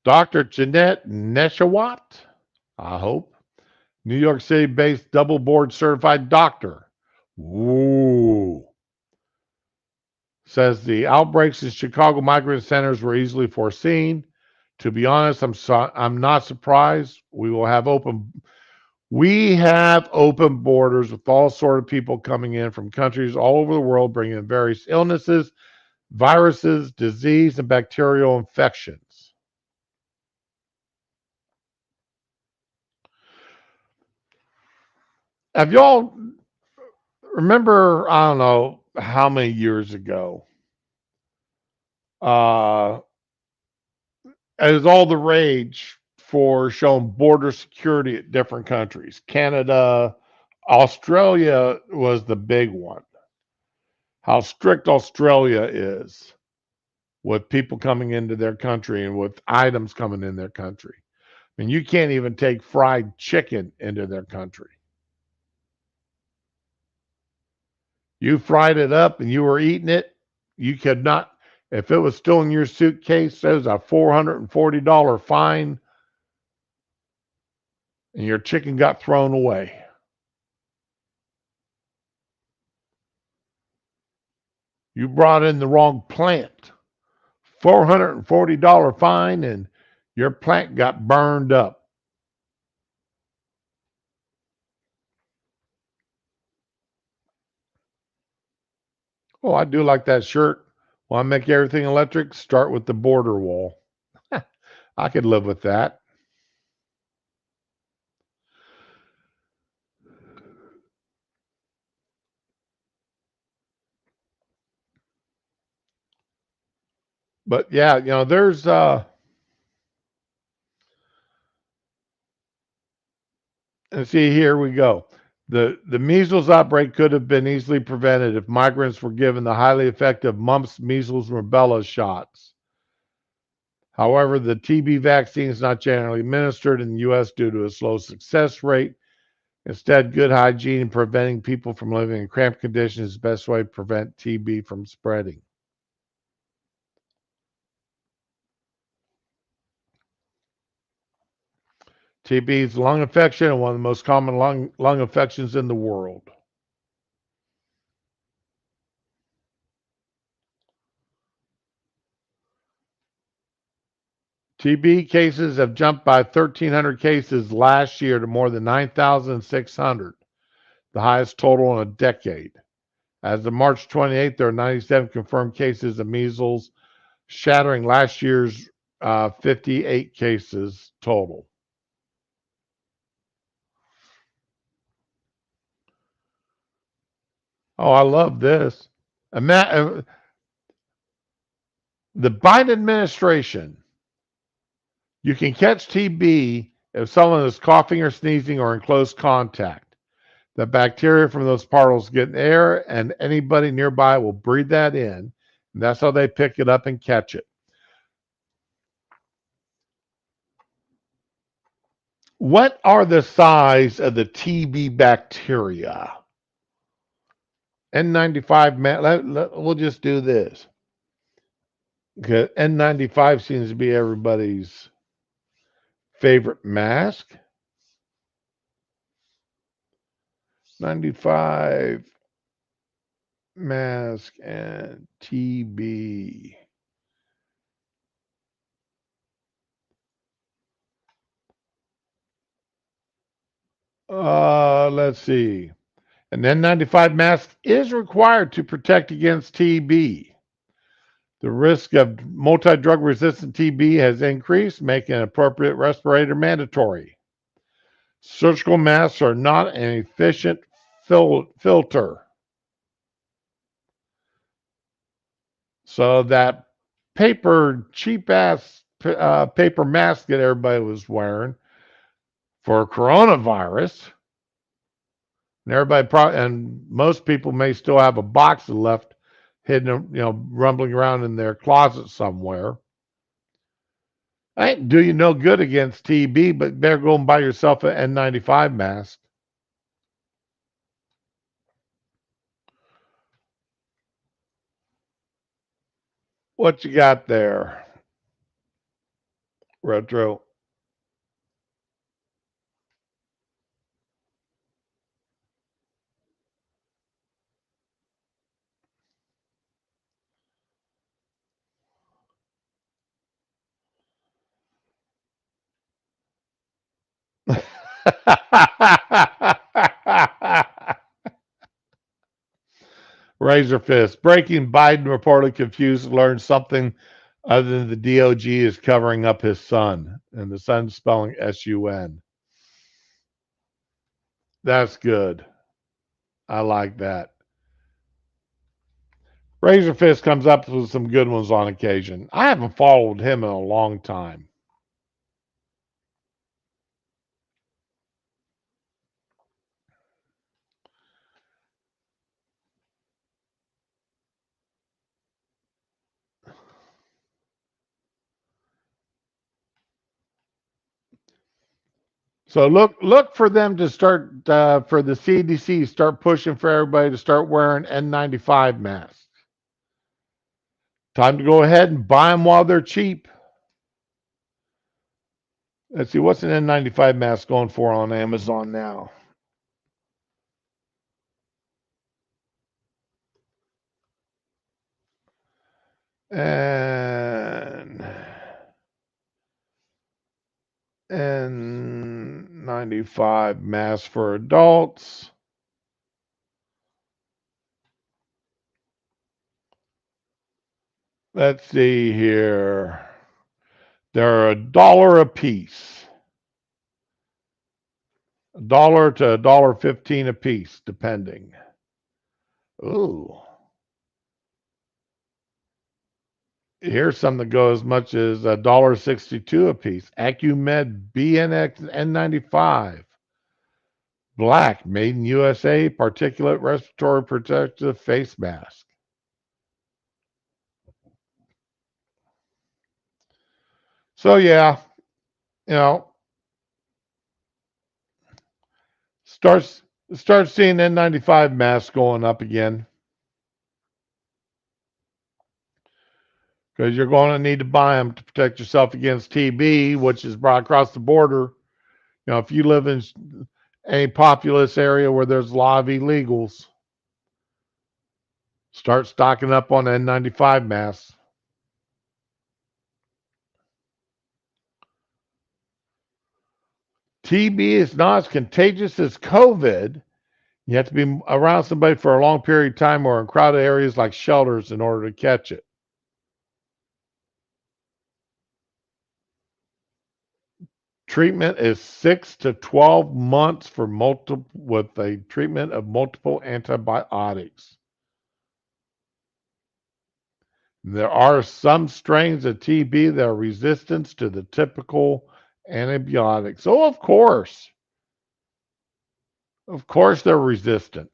Dr. Jeanette Neshawat, I hope, New York City-based double board certified doctor, Ooh. Says the outbreaks in Chicago migrant centers were easily foreseen. To be honest, I'm not surprised. We have open borders with all sort of people coming in from countries all over the world, bringing in various illnesses, viruses, disease, and bacterial infections. Have y'all remember? I don't know how many years ago. It was all the rage for showing border security at different countries. Canada, Australia was the big one. How strict Australia is with people coming into their country and with items coming in their country. I mean, you can't even take fried chicken into their country. You fried it up and you were eating it, you could not, if it was still in your suitcase, there was a $440 fine and your chicken got thrown away. You brought in the wrong plant. $440 fine and your plant got burned up. Oh, I do like that shirt. Want to make everything electric? Start with the border wall. I could live with that. But yeah, there's and see, here we go. The measles outbreak could have been easily prevented if migrants were given the highly effective mumps, measles, and rubella shots. However, the TB vaccine is not generally administered in the U.S. due to a slow success rate. Instead, good hygiene and preventing people from living in cramped conditions is the best way to prevent TB from spreading. TB is a lung infection and one of the most common lung infections in the world. TB cases have jumped by 1,300 cases last year to more than 9,600, the highest total in a decade. As of March 28th, there are 97 confirmed cases of measles, shattering last year's 58 cases total. Oh, I love this. The Biden administration, you can catch TB if someone is coughing or sneezing or in close contact. The bacteria from those particles get in the air, and anybody nearby will breathe that in. And that's how they pick it up and catch it. What are the size of the TB bacteria? N95, we'll just do this. Okay, N95 seems to be everybody's favorite mask. 95 mask and TB. Let's see. An N95 mask is required to protect against TB. The risk of multi-drug resistant TB has increased, making an appropriate respirator mandatory. Surgical masks are not an efficient filter. So that cheap ass paper mask that everybody was wearing for coronavirus, and most people may still have a box left hidden, rumbling around in their closet somewhere. Ain't do you no good against TB, but better go and buy yourself an N95 mask. What you got there, Retro? Razor fist. Breaking Biden reportedly confused to learn something other than the DOJ is covering up his son. And the son spelling S-U-N. That's good. I like that. Razor Fist comes up with some good ones on occasion. I haven't followed him in a long time. So look for them to start for the CDC start pushing for everybody to start wearing N95 masks. Time to go ahead and buy them while they're cheap. Let's see, what's an N95 mask going for on Amazon now? And N95 mask for adults. Let's see here. They're $1 a piece. $1 to $1.15 a piece, depending. Ooh. Here's some that go as much as $1.62 a piece. Acumed BNX N95. Black, made in USA, particulate respiratory protective face mask. So yeah, you know, start seeing N95 masks going up again. Because you're going to need to buy them to protect yourself against TB, which is brought across the border. You know, if you live in a populous area where there's a lot of illegals, start stocking up on N95 masks. TB is not as contagious as COVID. You have to be around somebody for a long period of time or in crowded areas like shelters in order to catch it. Treatment is 6 to 12 months for with a treatment of multiple antibiotics. There are some strains of TB that are resistant to the typical antibiotics. So of course they're resistant.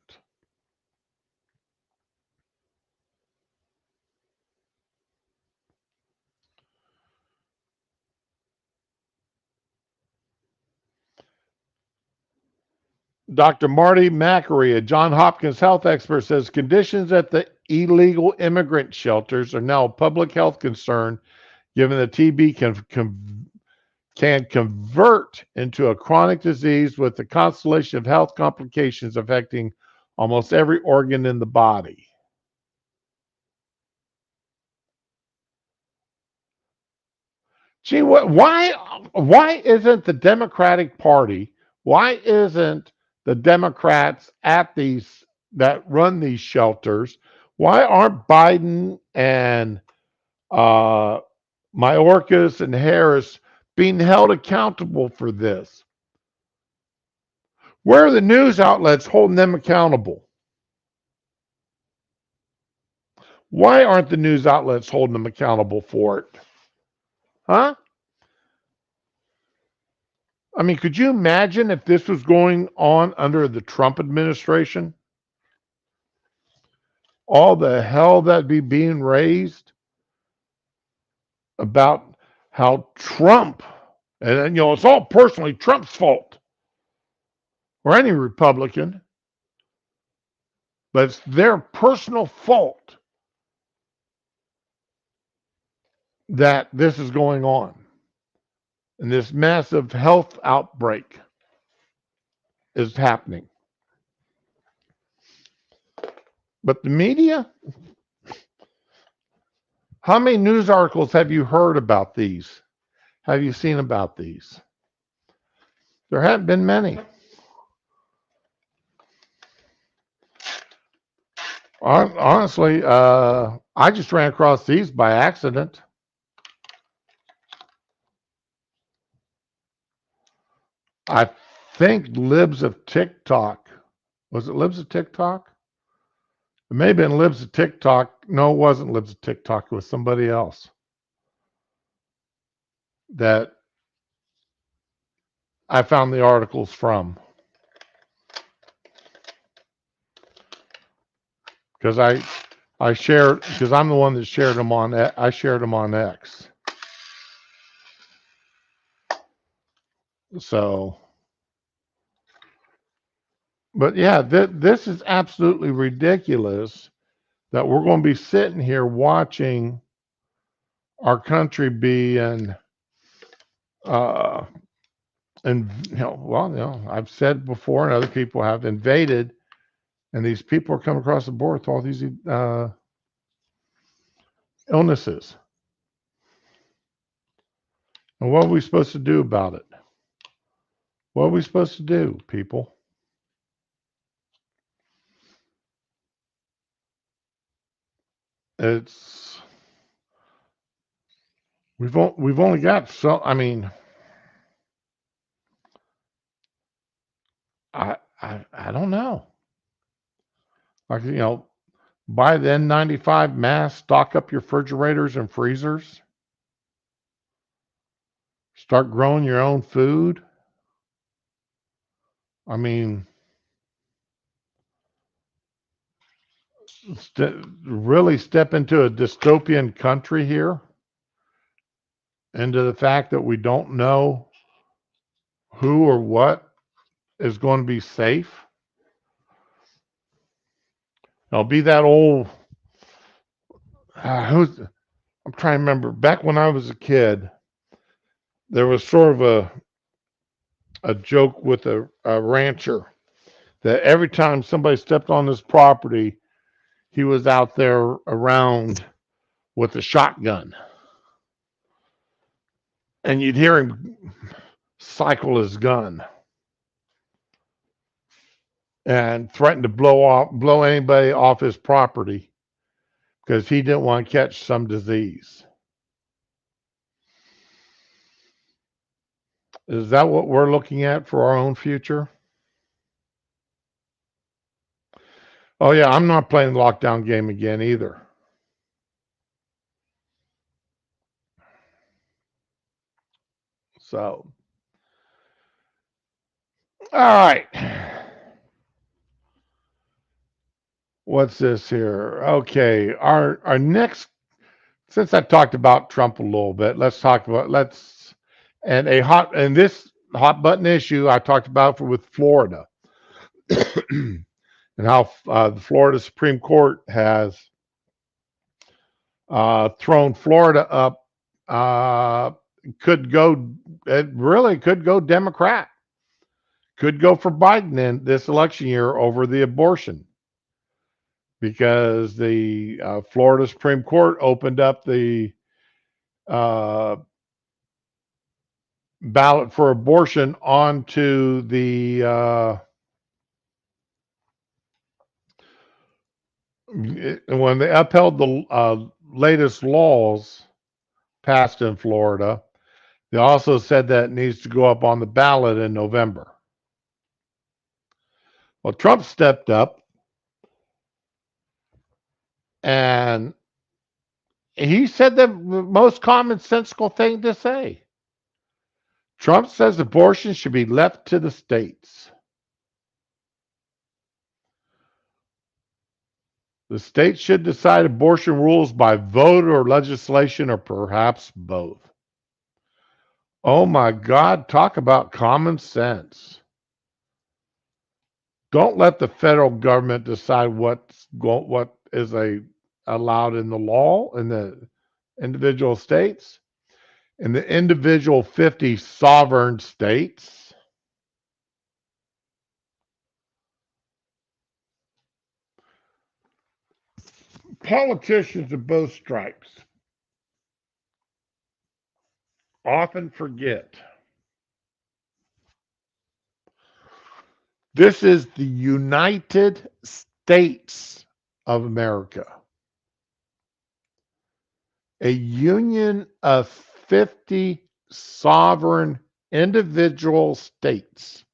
Dr. Marty Makary, a Johns Hopkins health expert, says conditions at the illegal immigrant shelters are now a public health concern, given that TB can convert into a chronic disease with a constellation of health complications affecting almost every organ in the body. Gee, why isn't the Democratic Party, why isn't the Democrats at these that run these shelters, why aren't Biden and Mayorkas and Harris being held accountable for this? Where are the news outlets holding them accountable? Why aren't the news outlets holding them accountable for it? Huh? I mean, could you imagine if this was going on under the Trump administration? All the hell that'd be being raised about how Trump, and you know, it's all personally Trump's fault or any Republican, but it's their personal fault that this is going on and this massive health outbreak is happening. But the media, how many news articles have you heard about these? Have you seen about these? There haven't been many. Honestly, I just ran across these by accident. I think Libs of TikTok. Was it Libs of TikTok? It may have been Libs of TikTok. No, it wasn't Libs of TikTok. It was somebody else that I found the articles from. Because I shared, because I'm the one that shared them on, I shared them on X. So, but yeah, this is absolutely ridiculous that we're going to be sitting here watching our country be and I've said before, and other people have invaded, and these people are coming across the board with all these illnesses. And what are we supposed to do about it? What are we supposed to do, people? It's we've only got so. I mean, I don't know. Like, buy the N95 mask, stock up your refrigerators and freezers, start growing your own food. I mean, really step into a dystopian country here, into the fact that we don't know who or what is going to be safe. I'll be that old. I'm trying to remember. Back when I was a kid, there was sort of a joke with a rancher that every time somebody stepped on his property, he was out there around with a shotgun. And you'd hear him cycle his gun and threaten to blow anybody off his property because he didn't want to catch some disease. Is that what we're looking at for our own future? Oh yeah, I'm not playing the lockdown game again either. So, all right. What's this here? Okay, our next. Since I talked about Trump a little bit, let's and this hot button issue I talked about with Florida, and how the Florida Supreme Court has thrown Florida up. It really could go Democrat, could go for Biden in this election year over the abortion, because the Florida Supreme Court opened up the ballot for abortion onto the when they upheld the latest laws passed in Florida. They also said that it needs to go up on the ballot in November. Well, Trump stepped up and he said the most commonsensical thing to say. Trump says abortion should be left to the states. The states should decide abortion rules by vote or legislation, or perhaps both. Oh my God, talk about common sense. Don't let the federal government decide what is allowed in the law in the individual states. In the individual 50 sovereign states, politicians of both stripes often forget This is the United States of America, a union of 50 sovereign individual states.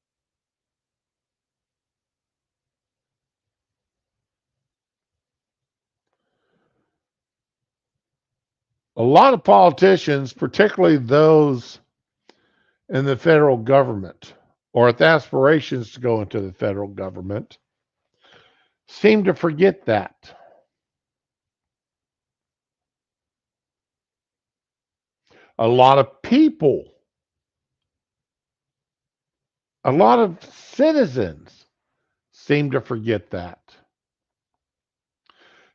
A lot of politicians, particularly those in the federal government or with aspirations to go into the federal government, seem to forget that. A lot of people, a lot of citizens seem to forget that.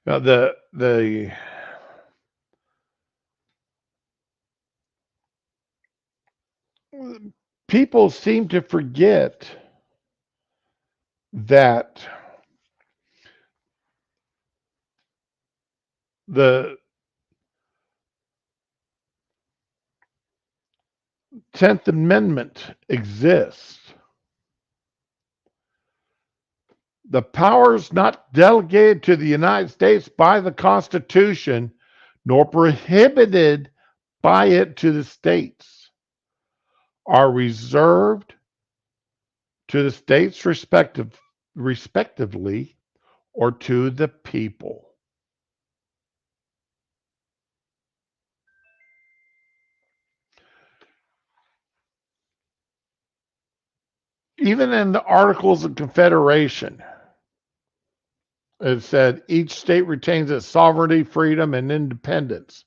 Now, the people seem to forget that the 10th Amendment exists. The powers not delegated to the United States by the Constitution nor prohibited by it to the states are reserved to the states respectively or to the people. Even in the Articles of Confederation, it said each state retains its sovereignty, freedom, and independence,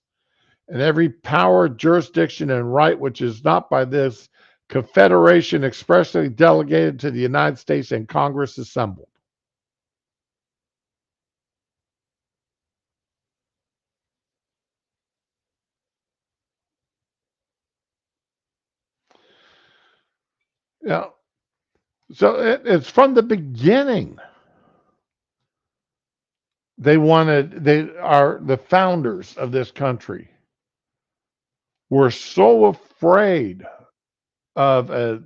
and every power, jurisdiction, and right which is not by this Confederation expressly delegated to the United States and Congress assembled. Yeah, so it's from the beginning. They are the founders of this country were so afraid of a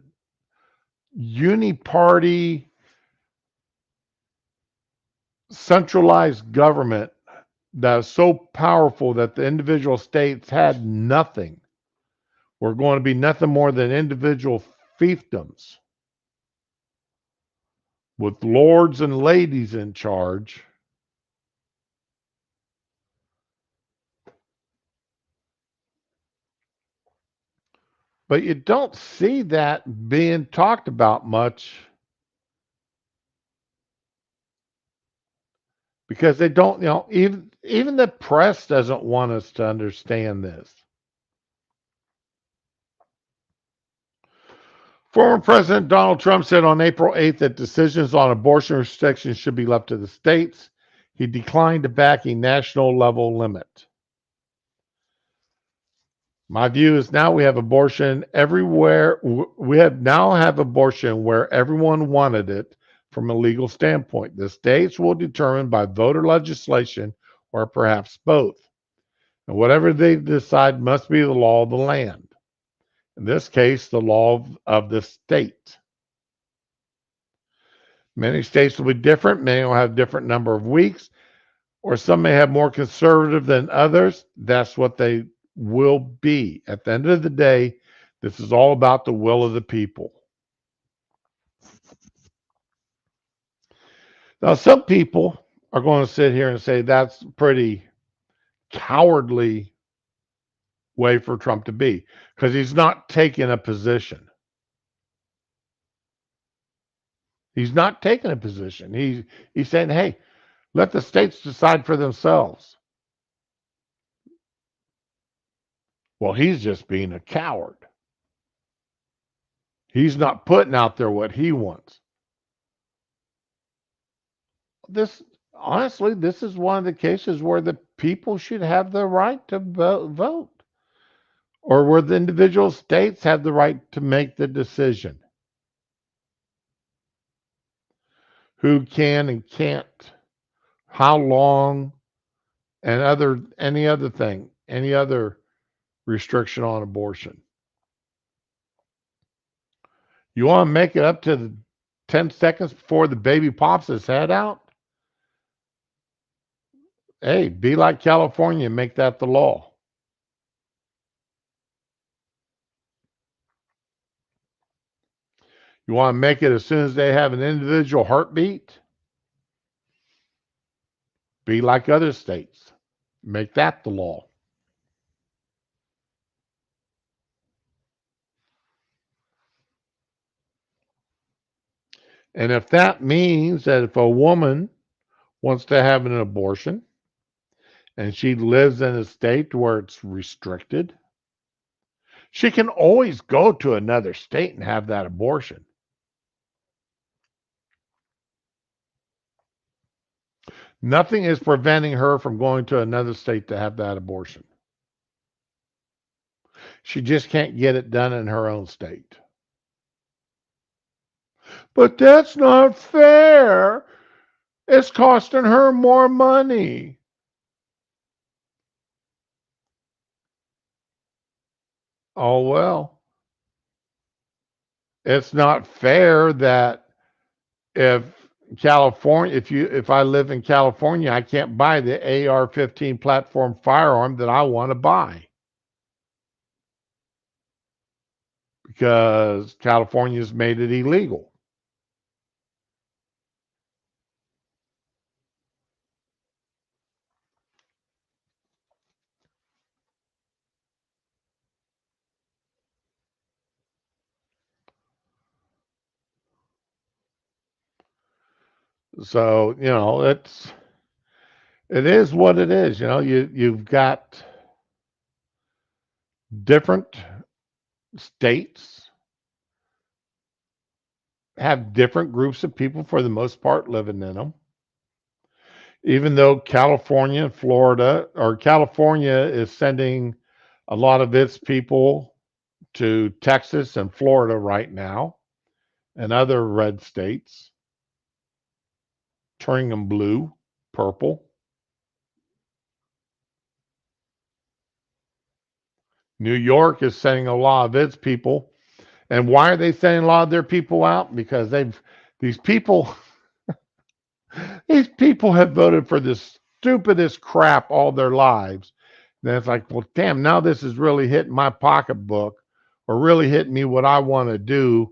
uniparty centralized government that is so powerful that the individual states had nothing. We're going to be nothing more than individual fiefdoms with lords and ladies in charge. But you don't see that being talked about much because they don't, even the press doesn't want us to understand this. Former President Donald Trump said on April 8th that decisions on abortion restrictions should be left to the states. He declined to back a national level limit. My view is now we have abortion everywhere. We now have abortion where everyone wanted it from a legal standpoint. The states will determine by voter legislation or perhaps both. And whatever they decide must be the law of the land. In this case, the law of the state. Many states will be different. Many will have different number of weeks, or some may have more conservative than others. That's what they will be. At the end of the day, this is all about the will of the people. Now, some people are going to sit here and say that's pretty cowardly way for Trump to be because he's not taking a position. He's not taking a position. He's saying, hey, let the states decide for themselves. Well, he's just being a coward. He's not putting out there what he wants. Honestly, this is one of the cases where the people should have the right to vote, or where the individual states have the right to make the decision. Who can and can't, how long, and any other restriction on abortion. You want to make it up to 10 seconds before the baby pops his head out, hey, be like California and make that the law. You want to make it as soon as they have an individual heartbeat? Be like other states. Make that the law. And if that means that if a woman wants to have an abortion and she lives in a state where it's restricted, she can always go to another state and have that abortion. Nothing is preventing her from going to another state to have that abortion. She just can't get it done in her own state. But that's not fair. It's costing her more money. Oh, well. It's not fair that if if I live in California, I can't buy the AR-15 platform firearm that I want to buy because California's made it illegal. So, it is what it is. You've got different states have different groups of people for the most part living in them. Even though California, Florida, or California is sending a lot of its people to Texas and Florida right now and other red states, turning them blue, purple. New York is sending a lot of its people. And why are they sending a lot of their people out? Because these people these people have voted for this stupidest crap all their lives. Then it's like, well, damn, now this is really hitting my pocketbook or really hitting me what I want to do.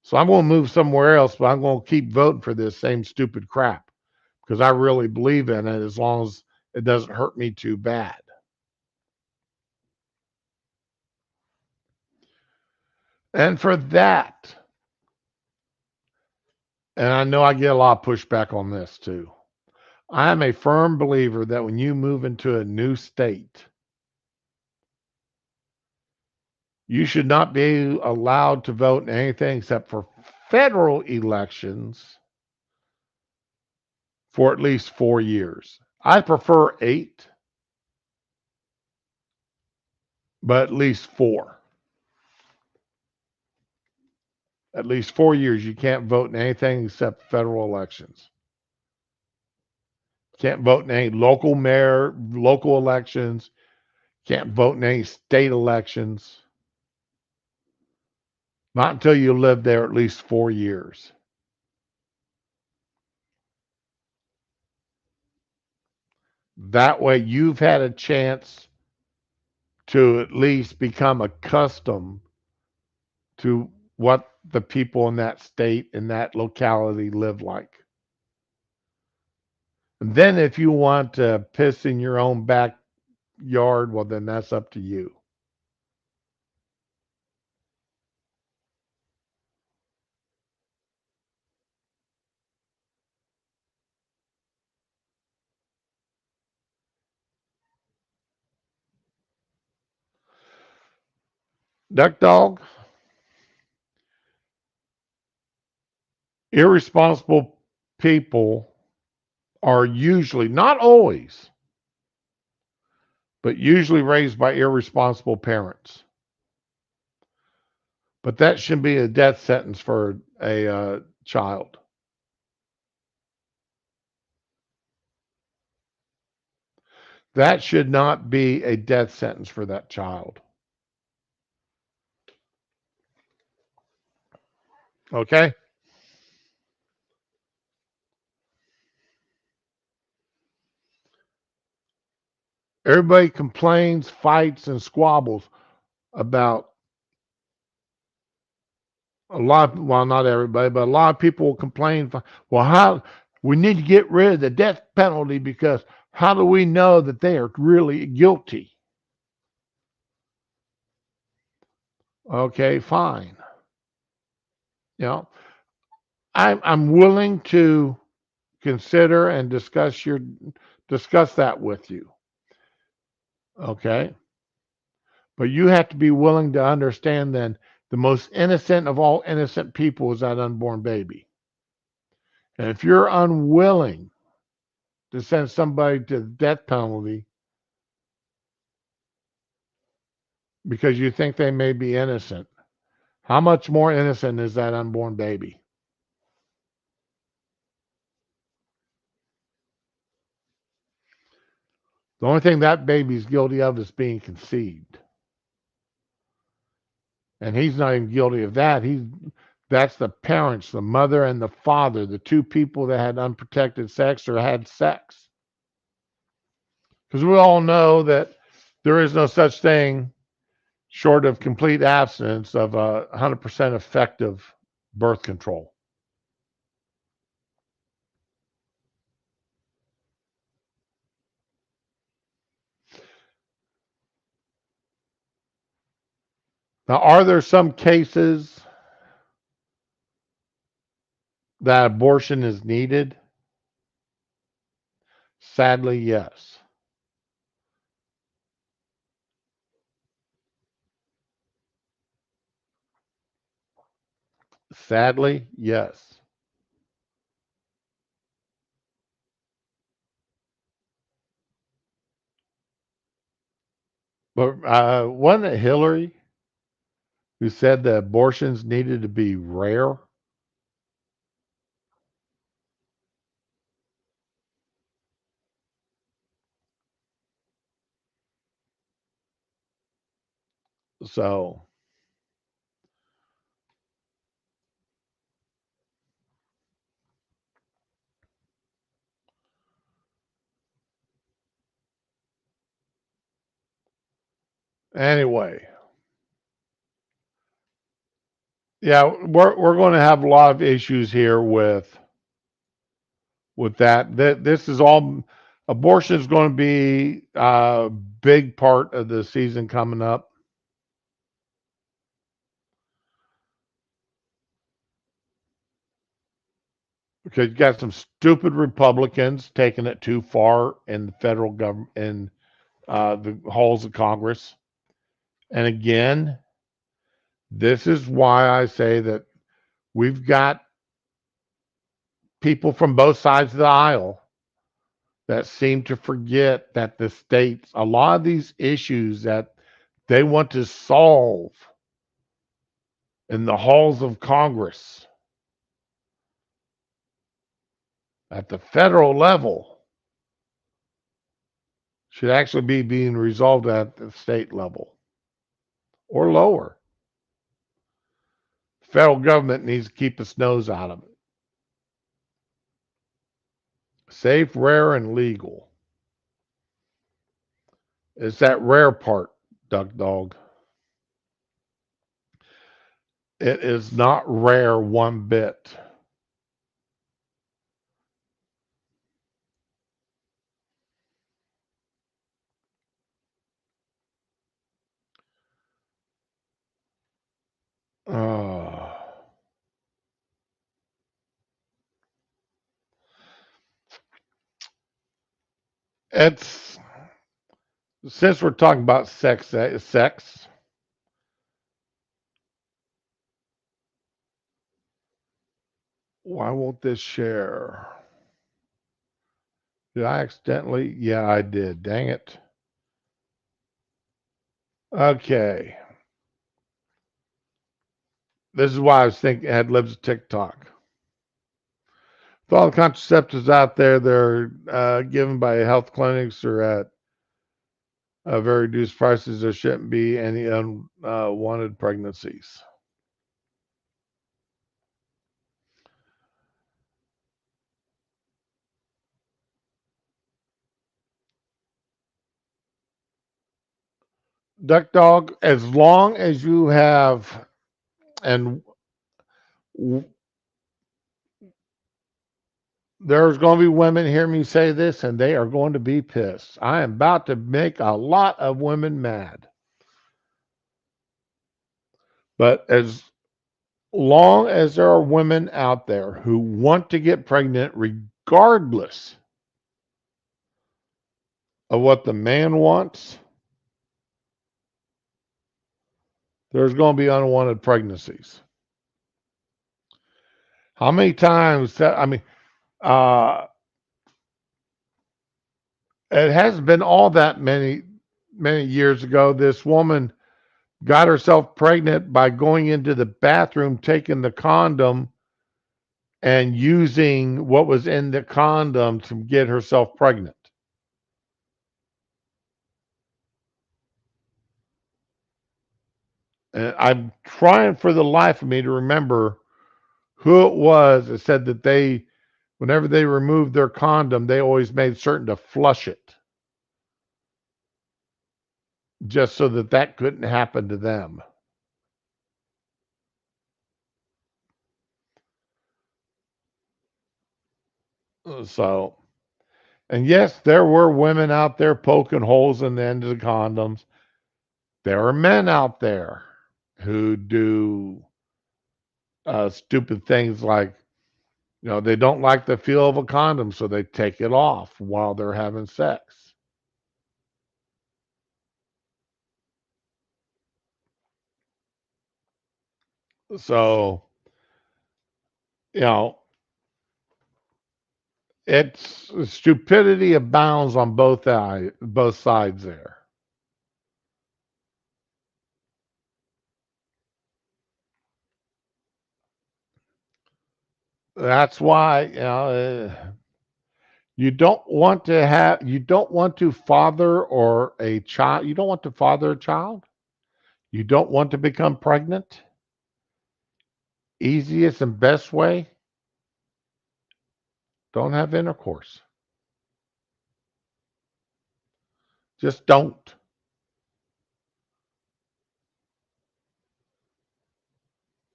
So I'm going to move somewhere else, but I'm going to keep voting for this same stupid crap because I really believe in it as long as it doesn't hurt me too bad. And for that, and I know I get a lot of pushback on this too, I am a firm believer that when you move into a new state, you should not be allowed to vote in anything except for federal elections for at least 4 years. I prefer 8, but at least 4. At least 4 years, you can't vote in anything except federal elections. Can't vote in any local elections. Can't vote in any state elections. Not until you live there at least 4 years. That way, you've had a chance to at least become accustomed to what the people in that state, in that locality live like. And then if you want to piss in your own backyard, well, then that's up to you. Duck Dog, irresponsible people are usually, not always, but usually raised by irresponsible parents. But that should be a death sentence for a child. That should not be a death sentence for that child. Okay? Everybody complains, fights, and squabbles about a lot. Well, not everybody, but a lot of people will complain. Well, how we need to get rid of the death penalty because how do we know that they are really guilty? Okay, fine. You know, I'm willing to consider and discuss that with you. Okay, but you have to be willing to understand then the most innocent of all innocent people is that unborn baby. And if you're unwilling to send somebody to the death penalty because you think they may be innocent, how much more innocent is that unborn baby? The only thing that baby's guilty of is being conceived. And he's not even guilty of that. That's the parents, the mother and the father, the two people that had unprotected sex or had sex. Because we all know that there is no such thing short of complete absence of 100% effective birth control. Now, are there some cases that abortion is needed? Sadly, yes. Sadly, yes. But wasn't it Hillary who said that abortions needed to be rare? So, anyway, yeah, we're going to have a lot of issues here with that. This is all abortion is going to be a big part of the season coming up. Because you got some stupid Republicans taking it too far in the federal government in the halls of Congress. And again, this is why I say that we've got people from both sides of the aisle that seem to forget that the states, a lot of these issues that they want to solve in the halls of Congress at the federal level should actually be being resolved at the state level or lower. The federal government needs to keep its nose out of it. Safe, rare, and legal. It's that rare part, Duck Dog. It is not rare one bit. Uh, it's since we're talking about sex. Why won't this share? Did I accidentally? Yeah, I did. Dang it. Okay. This is why I was thinking ad libs of TikTok. With all the contraceptives out there, they're given by health clinics or at very reduced prices. There shouldn't be any unwanted pregnancies. Duck Dog, as long as you have, and w- there's going to be women hear me say this, and they are going to be pissed. I am about to make a lot of women mad. But as long as there are women out there who want to get pregnant, regardless of what the man wants, there's going to be unwanted pregnancies. How many times that, I mean, uh, it hasn't been all that many years ago. This woman got herself pregnant by going into the bathroom, taking the condom, and using what was in the condom to get herself pregnant. And I'm trying for the life of me to remember who it was that said that whenever they removed their condom, they always made certain to flush it just so that that couldn't happen to them. So, and yes, there were women out there poking holes in the end of the condoms. There are men out there who do stupid things like, they don't like the feel of a condom, so they take it off while they're having sex. So, you know, it's stupidity abounds on both sides there. That's why, you don't want to father or a child. You don't want to father a child. You don't want to become pregnant. Easiest and best way, don't have intercourse. Just don't.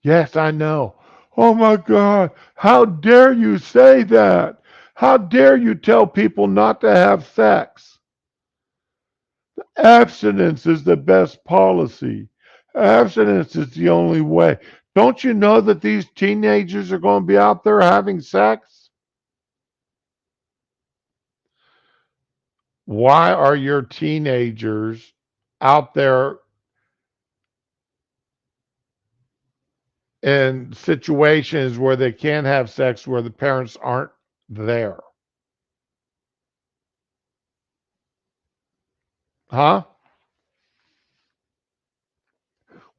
Yes, I know. Oh my God. How dare you say that? How dare you tell people not to have sex? Abstinence is the best policy. Abstinence is the only way. Don't you know that these teenagers are going to be out there having sex? Why are your teenagers out there in situations where they can't have sex where the parents aren't there? Huh?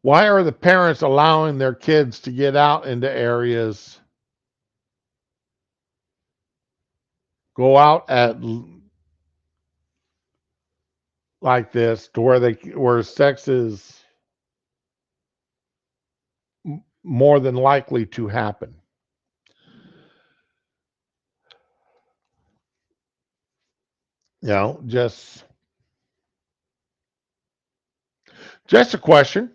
Why are the parents allowing their kids to get out into areas, go out at like this to where sex is more than likely to happen? Just a question.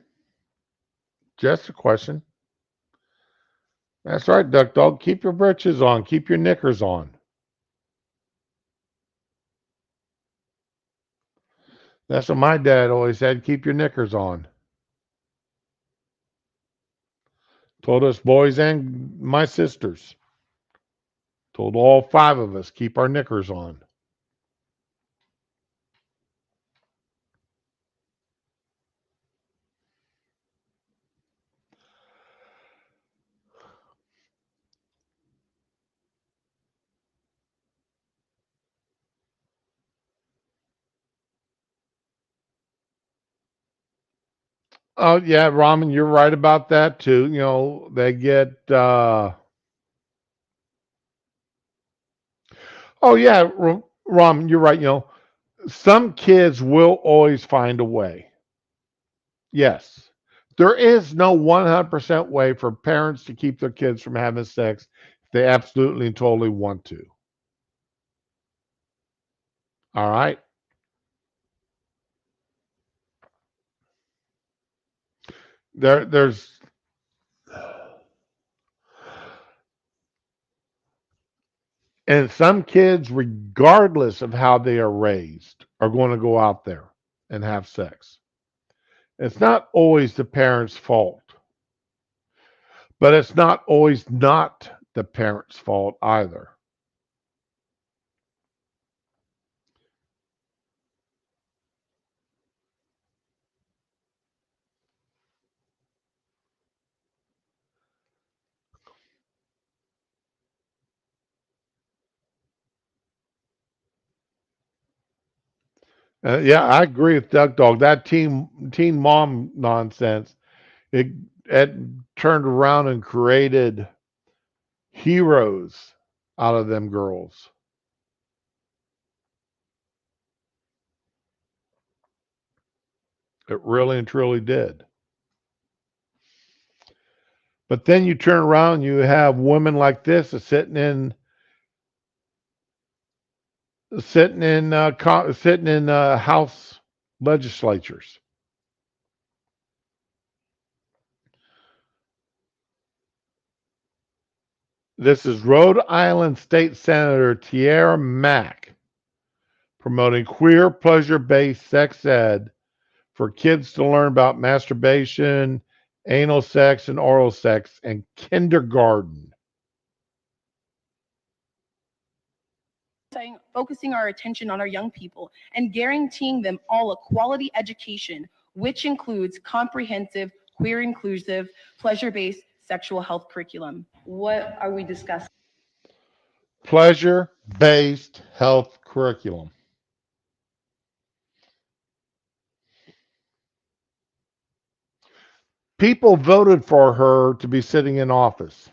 Just a question. That's right, Duck Dog. Keep your britches on. Keep your knickers on. That's what my dad always said. Keep your knickers on. Told us boys and my sisters. Told all five of us keep our knickers on. Oh yeah, Ramen, you're right about that too. They get oh yeah, Ramen, you're right. Some kids will always find a way. Yes. There is no 100% way for parents to keep their kids from having sex if they absolutely and totally want to. All right. there's and some kids, regardless of how they are raised, are going to go out there and have sex. It's not always the parents' fault, but it's not always not the parents' fault either. Yeah, I agree with Duck Dog. That teen mom nonsense, it it turned around and created heroes out of them girls. It really and truly did. But then you turn around and you have women like this sitting in house legislatures. This is Rhode Island State Senator Tiara Mack promoting queer pleasure-based sex ed for kids to learn about masturbation, anal sex, and oral sex in kindergarten. Focusing our attention on our young people and guaranteeing them all a quality education, which includes comprehensive, queer inclusive, pleasure-based sexual health curriculum. What are we discussing? Pleasure-based health curriculum. People voted for her to be sitting in office.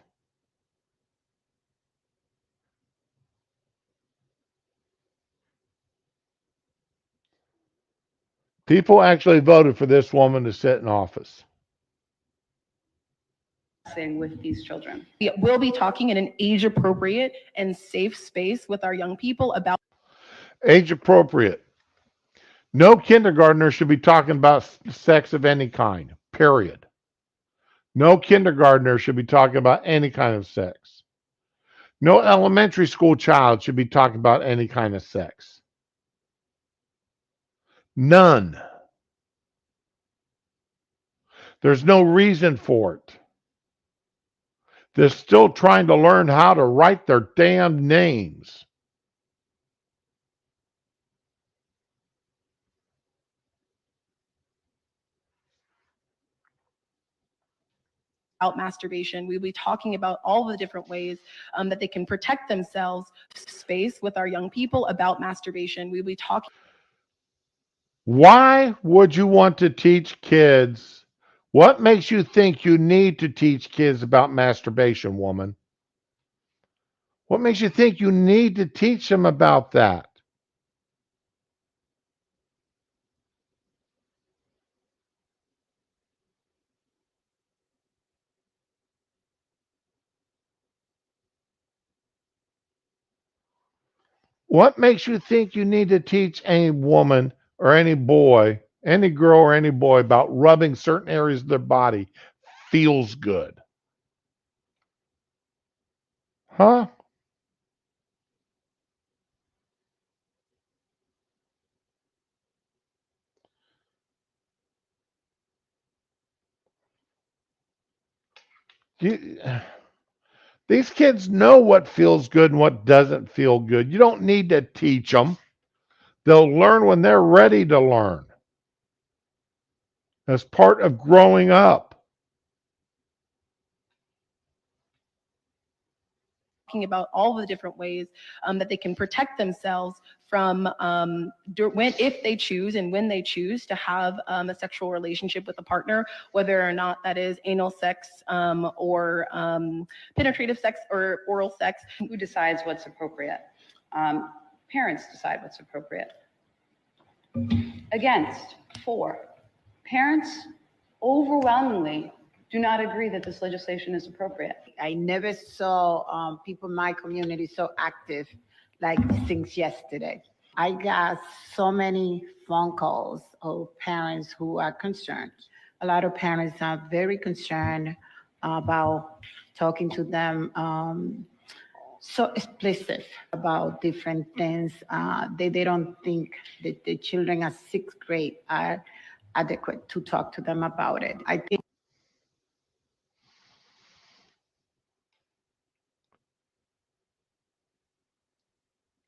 People actually voted for this woman to sit in office. With these children. We'll be talking in an age appropriate and safe space with our young people about Age appropriate. No kindergartner should be talking about sex of any kind, period. No kindergartner should be talking about any kind of sex. No elementary school child should be talking about any kind of sex. None. There's no reason for it. They're still trying to learn how to write their damn names. masturbation. We'll be talking about all the different ways that they can protect themselves space with our young people about masturbation. We'll be talking. Why would you want to teach kids? What makes you think you need to teach kids about masturbation, woman? What makes you think you need to teach them about that? What makes you think you need to teach any woman or any boy, any girl or any boy about rubbing certain areas of their body feels good? Huh? You, these kids know what feels good and what doesn't feel good. You don't need to teach them. They'll learn when they're ready to learn as part of growing up. Talking about all the different ways that they can protect themselves from when, if they choose and when they choose to have a sexual relationship with a partner, whether or not that is anal sex or penetrative sex or oral sex. Who decides what's appropriate? Parents decide what's appropriate. Against, for. Parents overwhelmingly do not agree that this legislation is appropriate. I never saw people in my community so active like since yesterday. I got so many phone calls of parents who are concerned a lot of parents are very concerned about talking to them so explicit about different things. They don't think that the children at sixth grade are adequate to talk to them about it. I think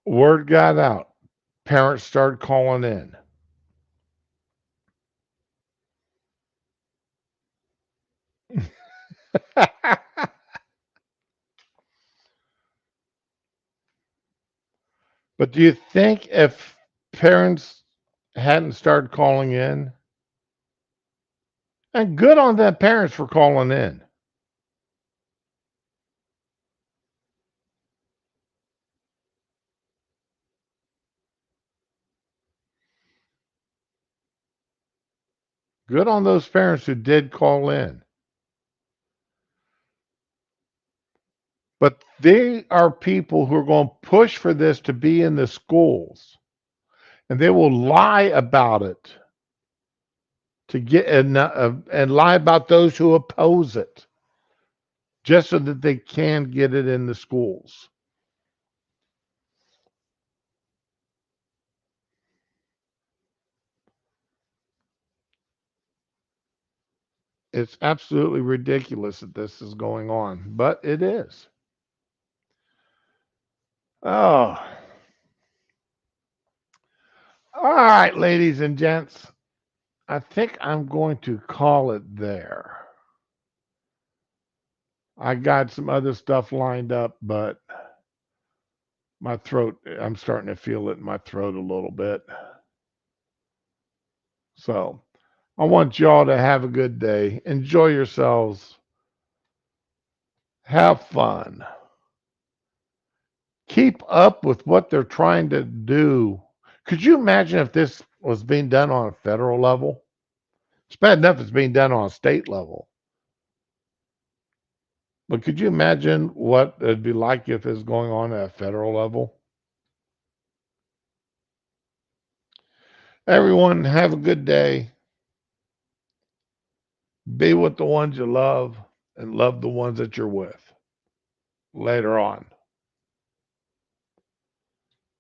Word got out. Parents started calling in. But do you think if parents hadn't started calling in, and good on them parents for calling in, good on those parents who did call in. But they are people who are going to push for this to be in the schools, and they will lie about it to get and lie about those who oppose it, just so that they can get it in the schools. It's absolutely ridiculous that this is going on, but it is. Oh, all right, ladies and gents. I think I'm going to call it there. I got some other stuff lined up, but my throat, I'm starting to feel it in my throat a little bit. So I want y'all to have a good day. Enjoy yourselves. Have fun. Keep up with what they're trying to do. Could you imagine if this was being done on a federal level? It's bad enough it's being done on a state level. But could you imagine what it'd be like if it's going on at a federal level? Everyone, have a good day. Be with the ones you love and love the ones that you're with. Later on.